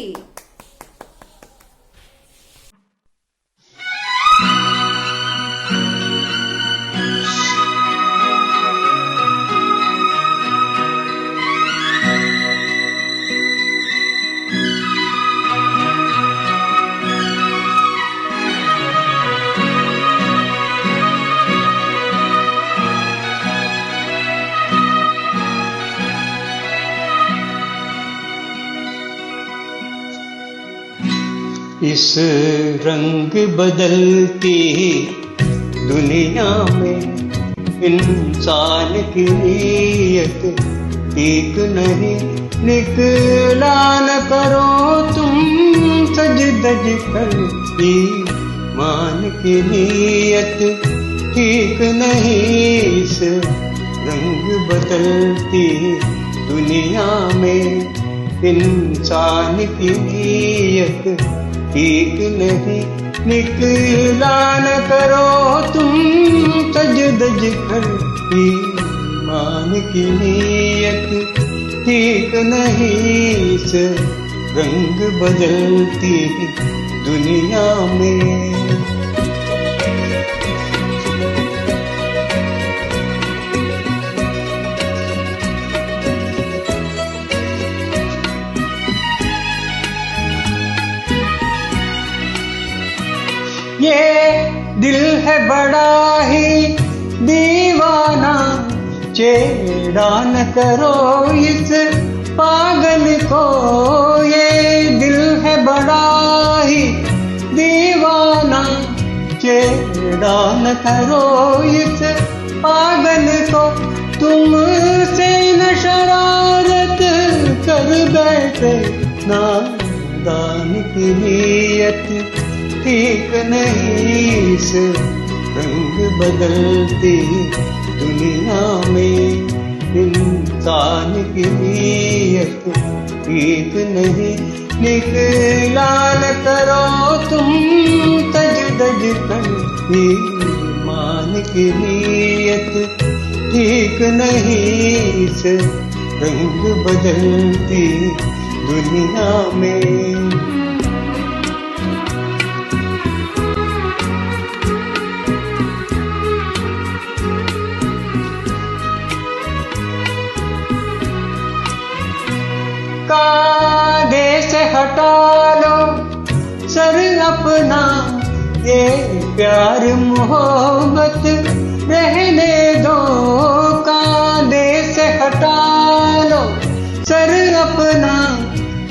इस रंग बदलती दुनिया में इंसान की नीयत ठीक नहीं, निकला न करो तुम सज धज कर, ईमान की नीयत ठीक नहीं। इस रंग बदलती दुनिया में इंसान की नीयत ठीक नहीं, निकला न करो तुम सज धज कर, ईमान की नीयत ठीक नहीं। इस रंग बदलती दुनिया में ये दिल है बड़ा ही दीवाना, छेड़ा न करो इस पागल को। ये दिल है बड़ा ही दीवाना, छेड़ा न करो इस पागल को। तुमसे न शरारत कर बैठे, नादान की नीयत ठीक नहीं। इस रंग बदलती दुनिया में इंसान की नीयत ठीक नहीं, निकला न करो तुम तज दज कर, ईमान की नीयत ठीक नहीं इस रंग बदलती दुनिया में। कांधे से हटा लो सर अपना, ये प्यार मोहब्बत रहने दो। कांधे से हटा लो सर अपना,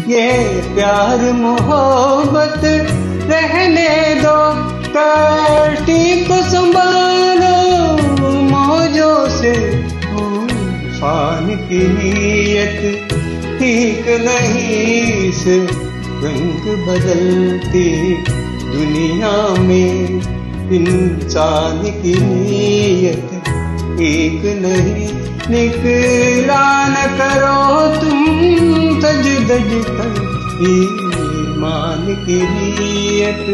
ये प्यार मोहब्बत रहने दो। कश्ती को संभालो मौजों से, तूफान की नीयत ठीक नहीं इस रंग बदलती दुनिया में। इंसान की नीयत ठीक नहीं, निकला न करो तुम सज धज कर। ईमान की नीयत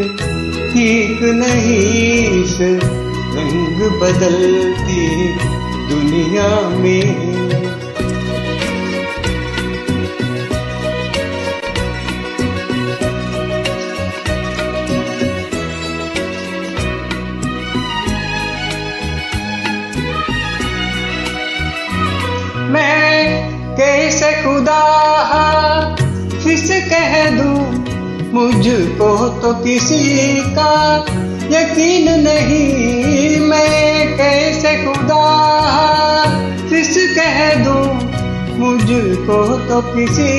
ठीक नहीं इस रंग बदलती दुनिया में। मैं कैसे खुदा फिर कह दूं, मुझको तो किसी का यकीन नहीं। मैं कैसे खुदा फिर कह दूं, मुझको तो किसी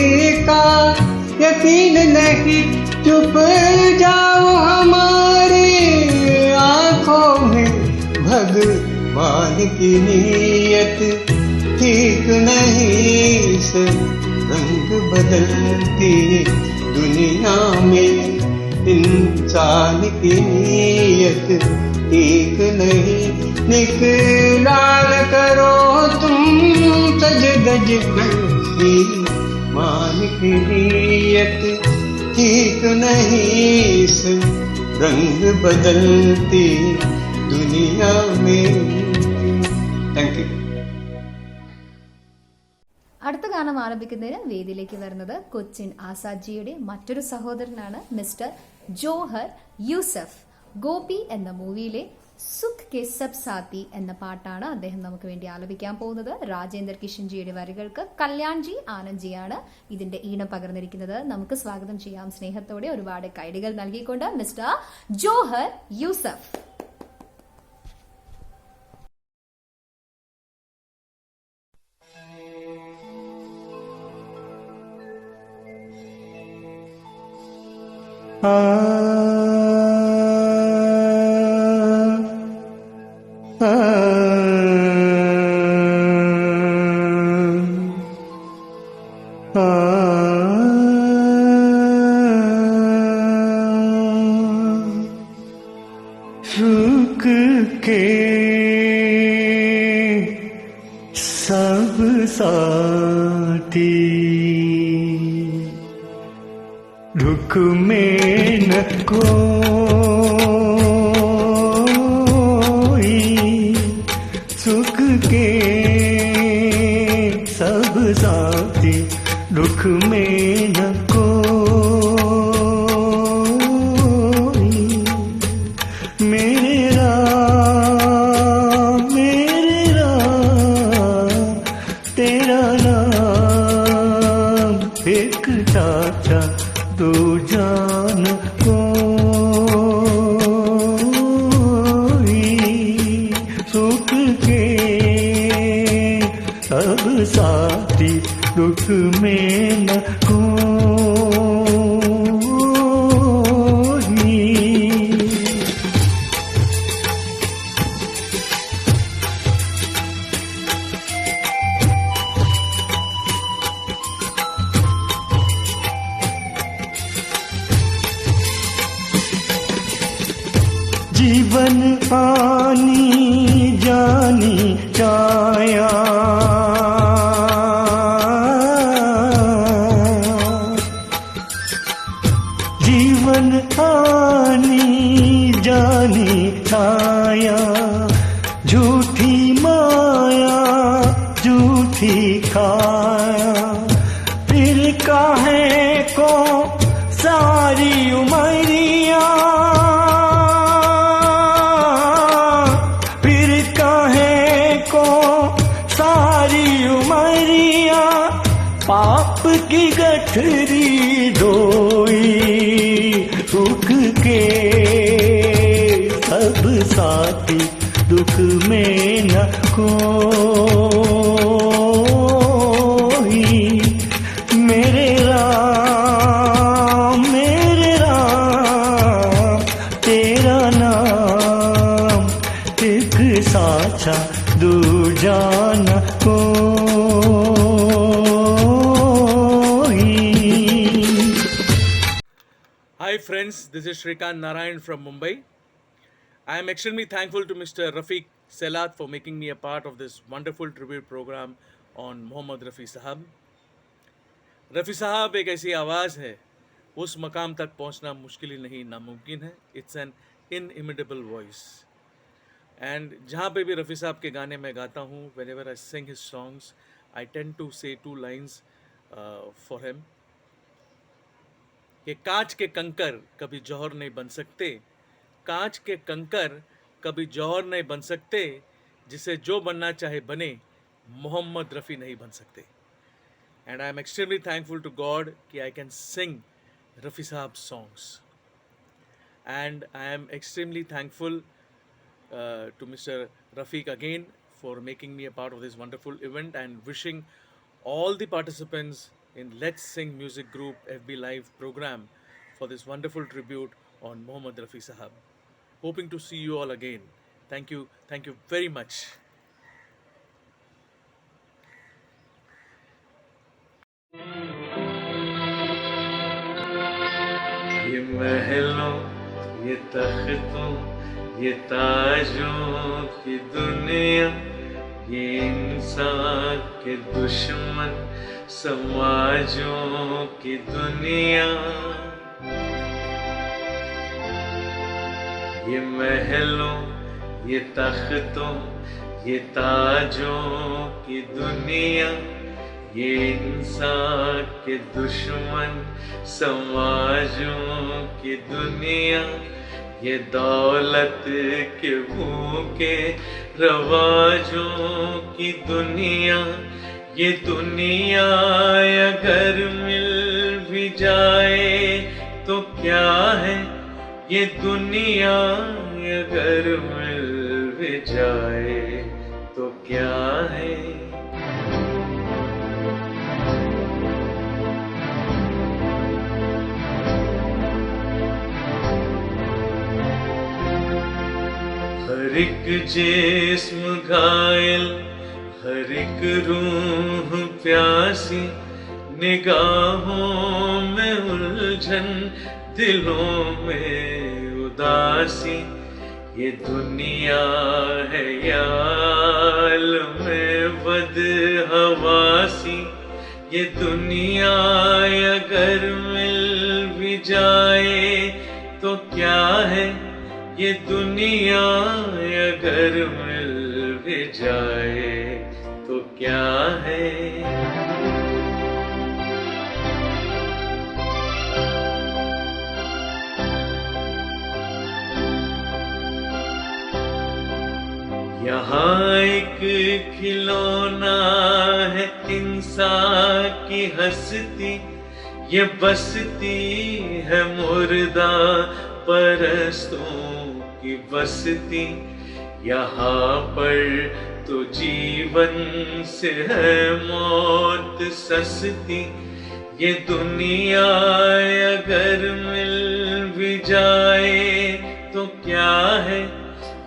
का यकीन नहीं। चुप जाओ हमारी आंखों में, भगवान की नीयत ठीक नहीं इस रंग बदलती दुनिया में। इंसान की नीयत ठीक नहीं, निकला न करो तुम सज धज कर। ईमान की नीयत ठीक नहीं इस रंग बदलती दुनिया में। Thank you. അടുത്ത ഗാനം ആലപിക്കുന്നതിന് വേദിയിലേക്ക് വരുന്നത് കൊച്ചിൻ ആസാദ്ജിയുടെ മറ്റൊരു സഹോദരനാണ് മിസ്റ്റർ ജോഹർ യൂസഫ്. ഗോപി എന്ന മൂവിയിലെ സുഖ് കെ സബ് സാത്തി എന്ന പാട്ടാണ് അദ്ദേഹം നമുക്ക് വേണ്ടി ആലപിക്കാൻ പോകുന്നത്. രാജേന്ദ്ര കിഷൻജിയുടെ വരികൾക്ക് കല്യാൺജി ആനന്ദ്ജിയാണ് ഇതിന്റെ ഈണം പകർന്നിരിക്കുന്നത്. നമുക്ക് സ്വാഗതം ചെയ്യാം സ്നേഹത്തോടെ, ഒരുപാട് കൈഡികൾ നൽകിക്കൊണ്ട് മിസ്റ്റർ ജോഹർ യൂസഫ്. रुक के सब साथी रुक में न कोई, सुख के सब साथी दुख में न कोई। मेरे राम तेरा नाम एक चाचा दो जान कोई। सुख के सब साथी दुख में न कोई। जीवन आनी जानी छाया, जीवन आनी जानी छाया, झूठी माया दिखाया, फिर काहे को सारी उमरिया, फिर काहे को सारी उमरिया, पाप की गठरी ढोई, दुख के सब साथी दुख में न कोई। मेरे राम तेरा नाम एक साचा दूजा न कोई। Hi friends, this is Shrikant Narayan from Mumbai. I am extremely thankful to Mr. Rafiq Selat for making me a part of this wonderful tribute program on Mohammad Rafi Sahab. Rafi साहब एक ऐसी आवाज़ है, उस मकाम तक पहुंचना मुश्किल ही नहीं, नामुमकिन है. It's an inimitable voice. And जहाँ पे भी रफ़ी साहब के गाने में गाता हूँ, whenever I sing his songs, I tend to say 2 lines for him. कि कांच के कंकर कभी जौहर नहीं बन सकते, कांच के कंकर कभी जौहर नहीं बन सकते, जिसे जो बनना चाहे बने, मोहम्मद रफ़ी नहीं बन सकते. And I am extremely thankful to God कि I can sing Rafi Sahab's songs. And I am extremely thankful to Mr. Rafiq again for making me a part of this wonderful event, and wishing all the participants in Let's Sing Music Group FB Live program for this wonderful tribute on Mohammad Rafi Sahab. Hoping to see you all again. Thank you very much. ये महलों, ये तख्तों, ये ताजों की दुनिया, ये इंसान के दुश्मन समाजों की दुनिया. ये महलों, ये तख्तों, ये ताजों की दुनिया, ये इंसान के दुश्मन समाजों की दुनिया, ये दौलत के भूखे रवाजों की दुनिया, ये दुनिया अगर मिल भी जाए तो क्या है, ये दुनिया अगर मिल भी जाए तो क्या है. हर एक जिस्म घायल, हर एक रूह प्यासी, निगाहों में उलझन, दिलों में उदासी. ये दुनिया है याल में बदहवासी, ये दुनिया अगर मिल भी जाए तो क्या है, ये दुनिया अगर मिल भी जाए तो क्या है. यहाँ एक खिलौना है इंसान की हस्ती, ये बसती है मुर्दा परस्तों की बसती. यहाँ पर तो जीवन से है मौत सस्ती, ये दुनिया अगर मिल भी जाए तो क्या है,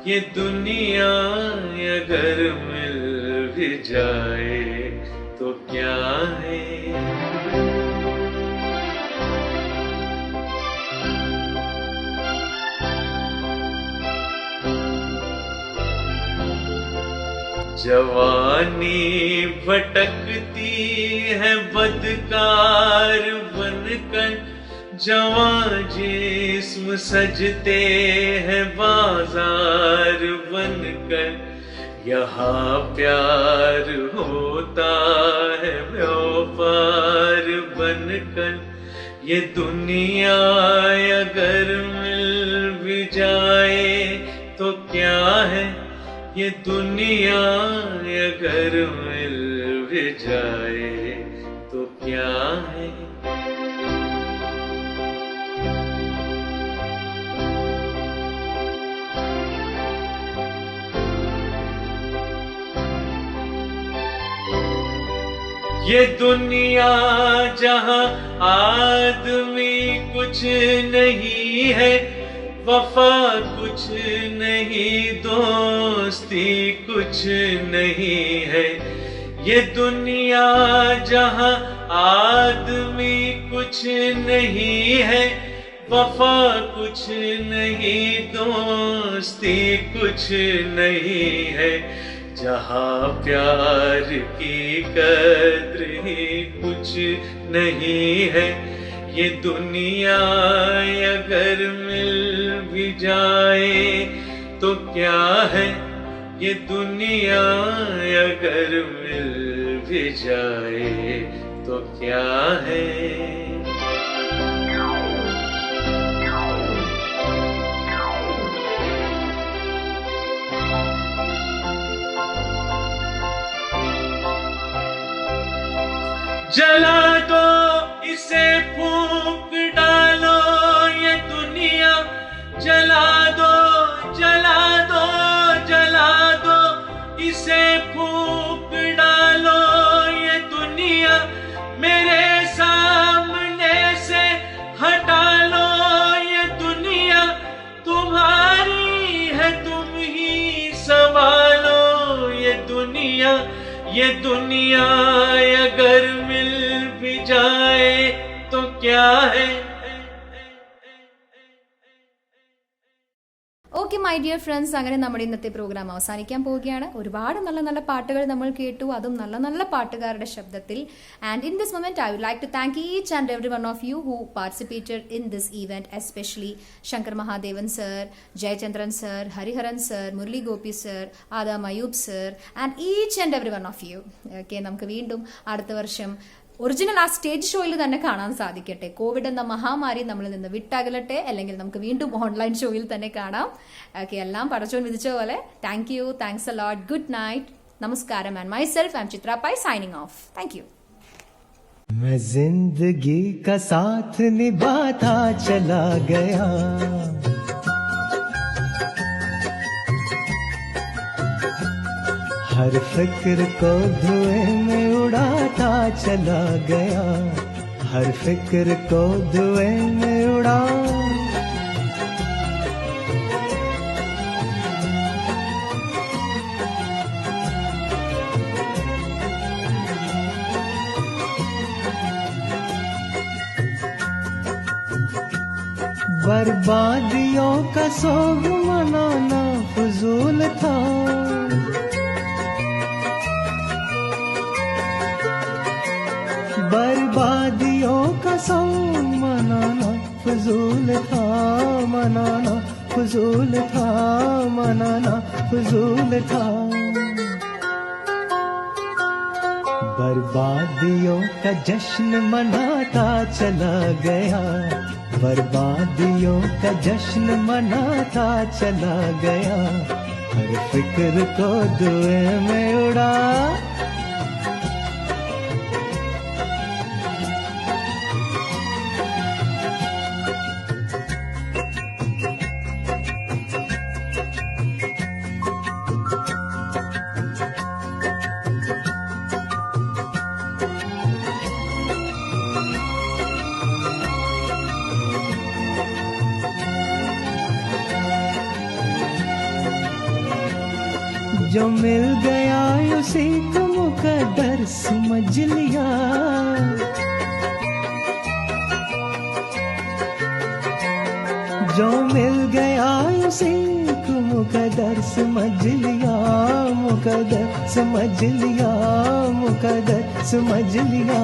ये दुनिया अगर मिल भी जाए तो क्या है. जवानी भटकती है बदकार बनकर, जवां जिस्म सजते हैं बाजार बनकर. यहाँ प्यार होता है व्यापार बनकर, ये दुनिया अगर मिल भी जाए तो क्या है, ये दुनिया अगर मिल भी जाए तो क्या है। ये दुनिया जहाँ आदमी कुछ नहीं है, वफा कुछ नहीं, दोस्ती कुछ नहीं है। ये दुनिया जहाँ आदमी कुछ नहीं है, वफा कुछ नहीं, दोस्ती कुछ नहीं है। जहाँ प्यार की कद्र ही कुछ नहीं है, ये दुनिया अगर मिल भी जाए तो क्या है, ये दुनिया अगर मिल भी जाए तो क्या है। जला दो इसे, फूंक डालो ये दुनिया, जला दो जला दो जला दो इसे, फूंक डालो ये दुनिया, मेरे सामने से हटा लो ये दुनिया, तुम्हारी है तुम ही संभालो ये दुनिया। ये दुनिया अगर मिल भी जाए तो क्या है। ഓക്കെ മൈ ഡിയർ ഫ്രണ്ട്സ്, അങ്ങനെ നമ്മുടെ ഇന്നത്തെ പ്രോഗ്രാം അവസാനിക്കാൻ പോവുകയാണ്. ഒരുപാട് നല്ല നല്ല പാട്ടുകൾ നമ്മൾ കേട്ടു, അതും നല്ല നല്ല പാട്ടുകാരുടെ ശബ്ദത്തിൽ. And in this moment I would like to thank each and every one of you who participated in this event, especially Shankar Mahadevan sir, Jayachandran sir, Hariharan sir, Murali Gopi sir, Adam Ayoob sir and each and every one of you. Okay, നമുക്ക് വീണ്ടും അടുത്ത വർഷം original ആ stage ഷോയിൽ തന്നെ കാണാൻ സാധിക്കട്ടെ. Covid എന്ന മഹാമാരി നമ്മളിൽ നിന്ന് വിട്ടകലട്ടെ, അല്ലെങ്കിൽ നമുക്ക് വീണ്ടും ഓൺലൈൻ ഷോയിൽ തന്നെ കാണാം. ഓക്കെ, എല്ലാം പടച്ചോൻ വിധിച്ച പോലെ. Thank you, thanks a lot, good night, നമസ്കാരം. And myself I am Chithra Pai signing off. Thank you. मैं जिंदगी का साथ निभाता चला गया, हर फिक्र को धुएं में उड़ाता चला गया, हर फिक्र को धुएं में उड़ा। बर्बादियों का सोग मनाना फजूल था, बर्बादियों का सोग मनाना फजूल था, मनाना फजूल था, मनाना फजूल था। बर्बादियों का जश्न मनाता चला गया, बर्बादियों का जश्न मनाता चला गया, हर फिक्र को धुएं में उड़ा। जो मिल गया उसी को मुकद्दर समझ लिया, जो मिल गया उसी को मुकद्दर समझ लिया, मुकद्दर समझ लिया, मुकद्दर समझ लिया।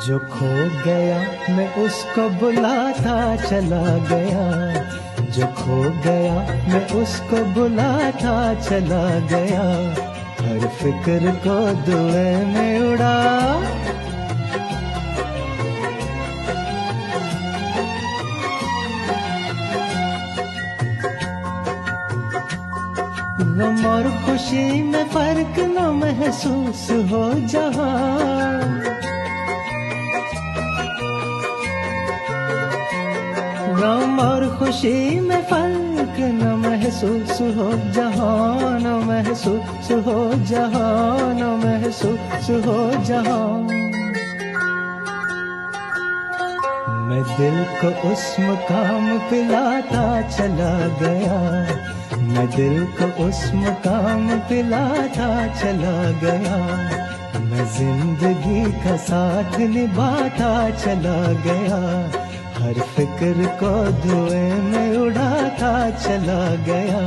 जो खो गया मैं उसको बुलाता चला गया, जो खो गया मैं उसको बुलाता चला गया, हर फिक्र को दुए में उड़ा। गम और खुशी में फर्क न महसूस हो जहां, गम और खुशी में फर्क न महसूस हो जहां, न महसूस हो जहां, न महसूस हो जहां। मैं दिल को उस मकाम पिलाता चला गया, मैं दिल को उस मकाम पिलाता चला गया, मैं जिंदगी का साथ निभाता चला गया, हर फिक्र को धुएं में उड़ाता चला गया।